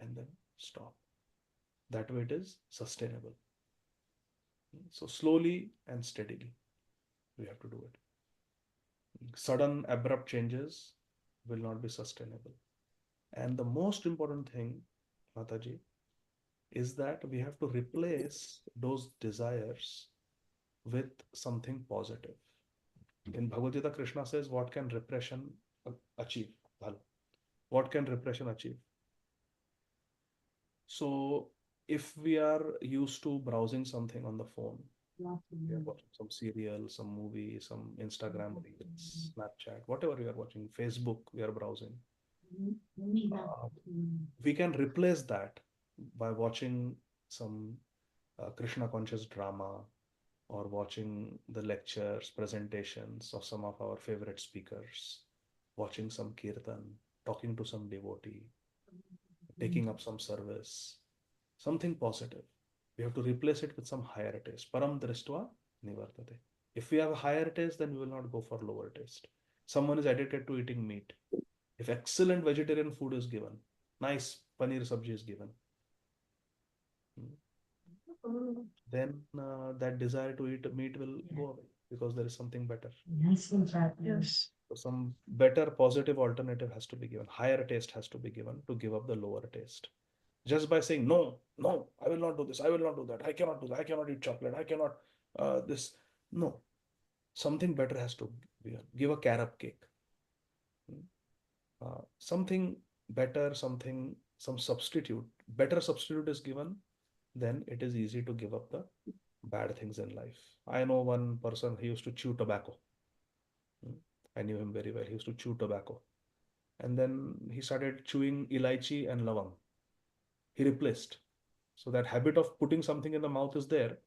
And then stop. That way it is sustainable. So slowly and steadily, we have to do it. Sudden, abrupt changes will not be sustainable. And the most important thing, Mataji, is that we have to replace those desires with something positive. In Bhagavad Gita, Krishna says, what can repression achieve? What can repression achieve? So if we are used to browsing something on the phone, we are watching some serial, some movie, some Instagram reels, Snapchat, whatever we are watching, Facebook, we are browsing. We can replace that by watching some Krishna conscious drama, or watching the lectures, presentations of some of our favorite speakers, watching some kirtan, talking to some devotee, taking up some service, something positive. We have to replace it with some higher taste. Param drishtva nivartate. If we have a higher taste, then we will not go for lower taste. Someone is addicted to eating meat. If excellent vegetarian food is given, nice paneer sabji is given, then that desire to eat meat will go away, because there is something better. Yes. So some better positive alternative has to be given. Higher taste has to be given to give up the lower taste. Just by saying, no, I will not do this, I will not do that, I cannot do that, I cannot eat chocolate, I cannot this. No, something better has to be given. Give a carob cake. Something better, some substitute, better substitute is given, then it is easy to give up the bad things in life. I know one person, he used to chew tobacco. I knew him very well. He used to chew tobacco. And then he started chewing elaichi and lavang. He replaced. So that habit of putting something in the mouth is there,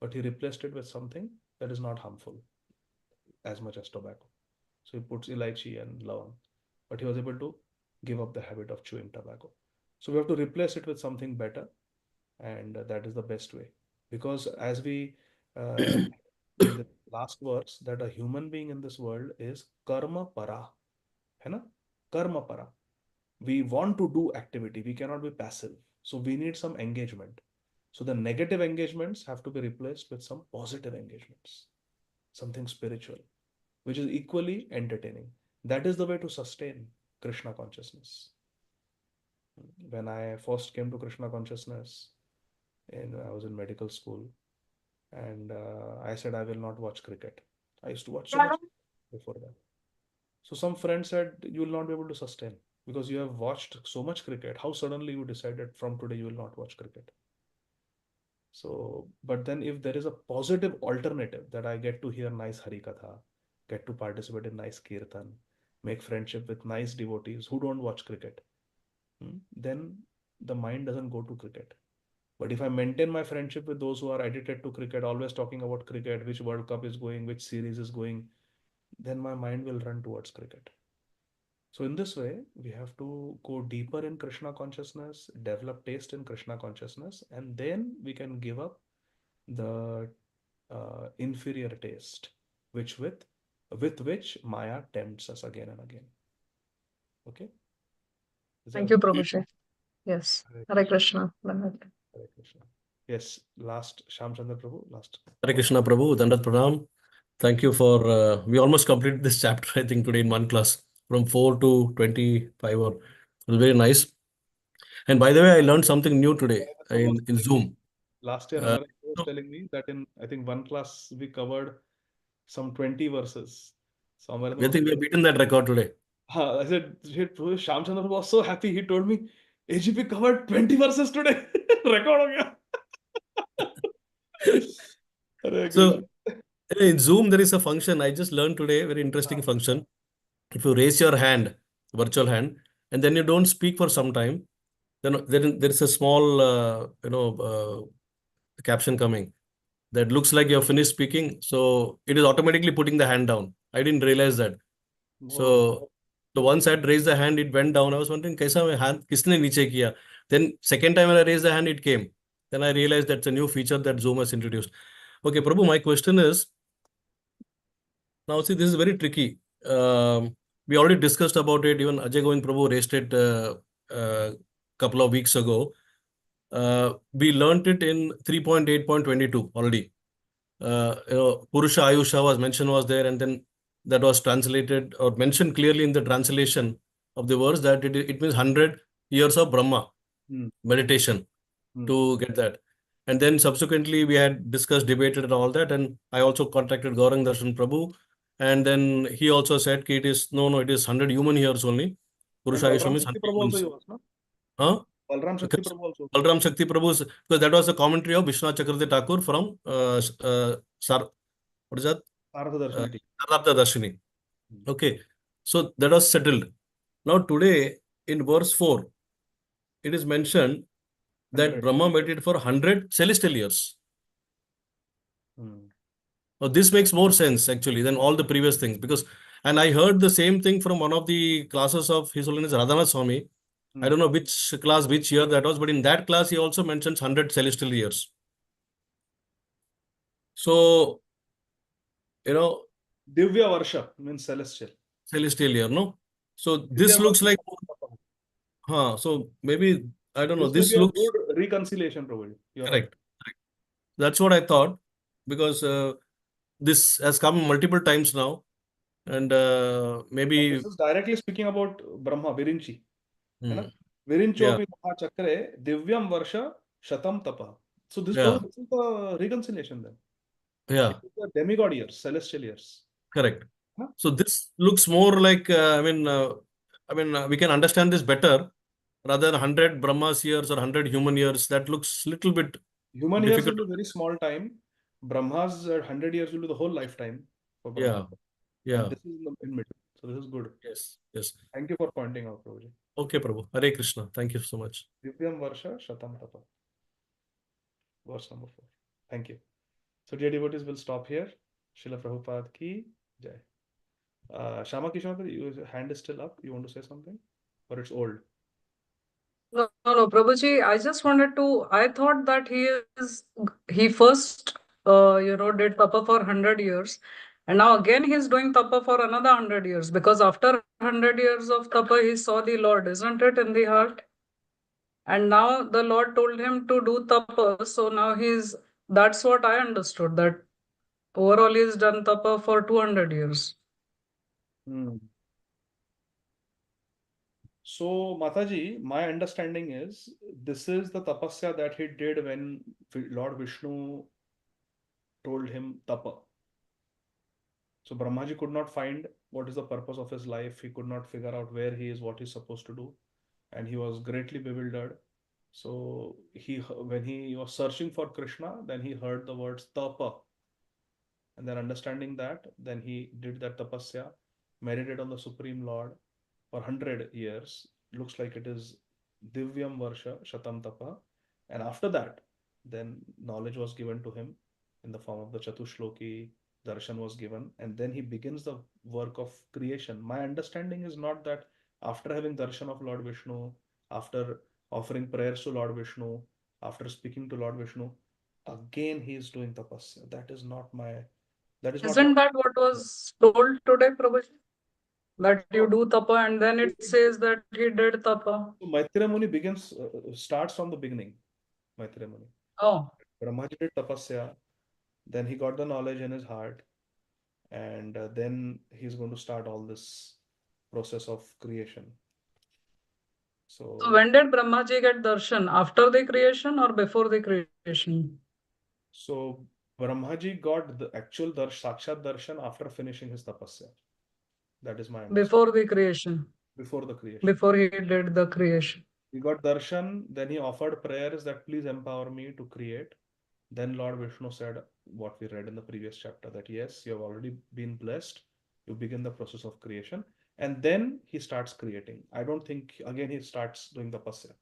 but he replaced it with something that is not harmful as much as tobacco. So he puts elaichi and lavang, but he was able to give up the habit of chewing tobacco. So we have to replace it with something better, and that is the best way. Because as we in the last verse, that a human being in this world is karma para. Hai na? Karma para. We want to do activity. We cannot be passive. So we need some engagement. So the negative engagements have to be replaced with some positive engagements, something spiritual, which is equally entertaining. That is the way to sustain Krishna consciousness. When I first came to Krishna consciousness, I was in medical school, and I said I will not watch cricket. I used to watch so much before that. So some friends said, you will not be able to sustain because you have watched so much cricket. How suddenly you decided from today you will not watch cricket? So, but then if there is a positive alternative, that I get to hear nice Harikatha, get to participate in nice Kirtan, make friendship with nice devotees who don't watch cricket, then the mind doesn't go to cricket. But if I maintain my friendship with those who are addicted to cricket, always talking about cricket, which World Cup is going, which series is going, then my mind will run towards cricket. So in this way, we have to go deeper in Krishna consciousness, develop taste in Krishna consciousness, and then we can give up the inferior taste, with which Maya tempts us again and again. Okay? Thank you, Prabhuji. Yes. Hare Krishna. Hare Krishna. Yes, last Shamchandra Prabhu, last. Hare Krishna Prabhu, Dandat Pranam. Thank you for, we almost completed this chapter, I think, today in one class, from 4 to 25. It was very nice. And by the way, I learned something new today in Zoom. Last year, Amara was telling me that in, I think, one class we covered some 20 verses. So Amara I think we have beaten that record today. I said, Shamchandra was so happy. He told me, AGP covered 20 verses today. Record ho gaya. So in Zoom, there is a function I just learned today, very interesting function. If you raise your hand, virtual hand, and then you don't speak for some time, then there is a small, caption coming that looks like you have finished speaking. So it is automatically putting the hand down. I didn't realize that. So So once I had raised the hand, it went down. I was wondering, kaisa mein hand, kisne niche kiya? Then second time when I raised the hand, it came. Then I realized that's a new feature that Zoom has introduced. Okay, Prabhu, my question is, now see, this is very tricky. We already discussed about it. Even Ajay Govind Prabhu raised it couple of weeks ago. We learnt it in 3.8.22 already. Purusha Ayusha was there, and then that was translated or mentioned clearly in the translation of the verse that it means 100 years of Brahma meditation to get that. And then subsequently we had discussed, debated and all that, and I also contacted Gaurang Darshan Prabhu, and then he also said it is it is 100 human years only. Purusha And Ayusha Balram means Shakti 100 Prabhu also humans. he was, no? Huh? Balram Shakti Prabhu also. Balram Shakti Prabhu's, because that was the commentary of Vishwanath Chakravarti Thakur from what is that? Sarabda Darshini. Okay, so that was settled. Now today in verse 4, it is mentioned that 100. Brahma meditated for 100 celestial years. Hmm. Now this makes more sense actually than all the previous things, because, and I heard the same thing from one of the classes of His Holiness Radhanath Swami. I don't know which class, which year that was, but in that class he also mentions 100 celestial years. So, Divya Varsha means celestial. Celestial year, no? So this Divya looks Varsha. like, so maybe, I don't know, This this may be a looks good reconciliation, Prabhu. You're right. correct. That's what I thought, because this has come multiple times now, and And maybe, this is directly speaking about Brahma, Virinchi. hmm, yeah, Virinchopi Mahachakre, Divyam Varsha, Shatam Tapa. So this yeah, Prabhu, this is the reconciliation then. yeah, It is the demigod years, celestial years. correct. Huh? So this looks more like, we can understand this better rather than 100 Brahma's years or 100 human years. That looks little bit Human years will difficult. be very small time. Brahma's 100 years will be the whole lifetime for Brahma. Yeah, And this is in middle. So this is good. yes. Thank you for pointing out, Prabhuji. Okay, Prabhu. Hare Krishna. Thank you so much. Divyam Varsha Shatam Tapa. Verse number 4. Thank you. So dear devotees, will stop here. Srila Prabhupada ki jai. Shama Kishore, your hand is still up. You want to say something? Or it's old? No, Prabhuji, I just wanted to, I thought that he first, did tapa for 100 years. And now again, he's doing tapa for another 100 years, because after 100 years of tapa, he saw the Lord, isn't it, in the heart? And now the Lord told him to do tapa. So now that's what I understood, that overall he's done tapa for 200 years. So, Mataji, my understanding is this is the tapasya that he did when Lord Vishnu told him tapa. So, Brahmaji could not find what is the purpose of his life. He could not figure out where he is, what he's supposed to do. And he was greatly bewildered. So, when he was searching for Krishna, then he heard the words tapa. And then understanding that, then he did that tapasya, meditated on the Supreme Lord for 100 years. Looks like it is Divyam Varsha Shatam Tapa. And after that, then knowledge was given to him in the form of the Chatushloki, darshan was given, and then he begins the work of creation. My understanding is not that after having darshan of Lord Vishnu, after offering prayers to Lord Vishnu, after speaking to Lord Vishnu, again he is doing tapasya. That is not Isn't that what was told today, Prabhuji? That you do tapa, and then it says that he did tapa. So Maitreya Muni starts from the beginning. Maitreya Muni. Oh. Brahmaji did tapasya, then he got the knowledge in his heart, and then he's going to start all this process of creation. So when did Brahmaji get darshan? After the creation or before the creation? So Brahmaji got the actual Sakshat darshan after finishing his tapasya. That is my understanding. Before the creation. Before the creation. Before he did the creation. He got darshan, then he offered prayers that please empower me to create. Then Lord Vishnu said what we read in the previous chapter, that yes, you have already been blessed. You begin the process of creation. And then he starts creating. I don't think, again, he starts doing the tapasya.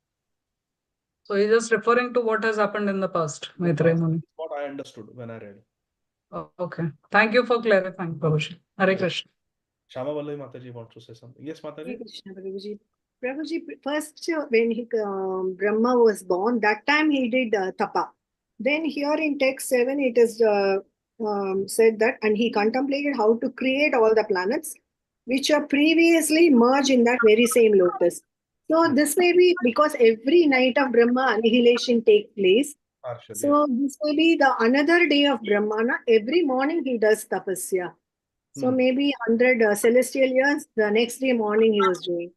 So he's just referring to what has happened in the past, Maitreya Muni. That's what I understood when I read. Okay. Thank you for clarifying, Prabhuji. Hare Krishna. Shama Vallavi Mataji wants to say something. Yes, Hare Mataji? Krishna, Prabhuji. Prabhuji, first when Brahma was born, that time he did tapa. Then here in text 7, it is said that, and he contemplated how to create all the planets, which are previously merged in that very same lotus. So this may be because every night of Brahma annihilation takes place. Partially. So this will be the another day of Brahmana. Every morning he does tapasya. So maybe 100 celestial years, the next day morning he was doing.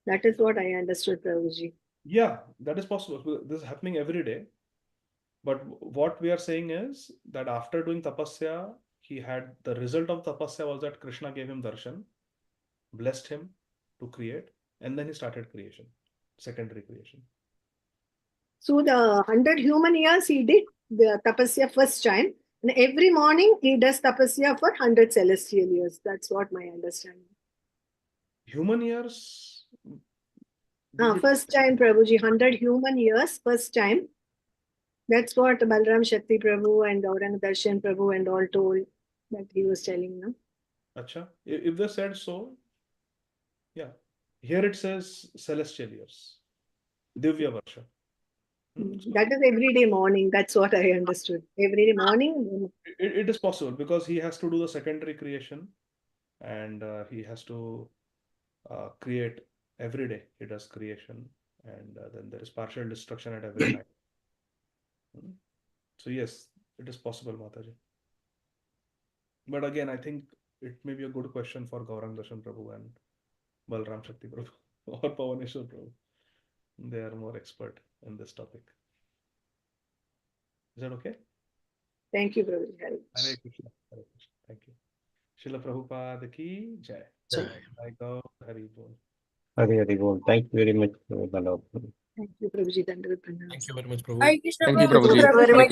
That is what I understood, Prabhuji. Yeah, that is possible. This is happening every day. But what we are saying is that after doing tapasya, he had the result of tapasya was that Krishna gave him darshan, blessed him to create, and then he started creation, secondary creation. So the 100 human years he did the tapasya first time. And every morning he does tapasya for 100 celestial years. That's what my understanding. Human years? First time, Prabhuji, 100 human years, first time. That's what Balram Shakti Prabhu and Gauranga Darshan Prabhu and all told that he was telling, no? Acha. If they said so, yeah. Here it says celestial years. Divya Varsha. That is everyday morning. That's what I understood. Everyday morning. It is possible because he has to do the secondary creation and he has to create every day. He does creation and then there is partial destruction at every night. So yes, it is possible, Mataji. But again, I think it may be a good question for Gaurang Darshan Prabhu and Balram Shakti Prabhu or Pavaneshwar Prabhu. They are more expert in this topic. Is that okay? Thank you, Prabhuji. Hare Krishna. Hare Krishna. Thank you. Srila Prabhupada ki jai. Jai. Jai Gaur Hari Bol. Hari Bol. Thank you very much, Balram. Thank you, Prabhuji. Thank you very much, Prabhu. Hare Krishna, Thank you, Prabhuji. Prabhuji. Thank you very much.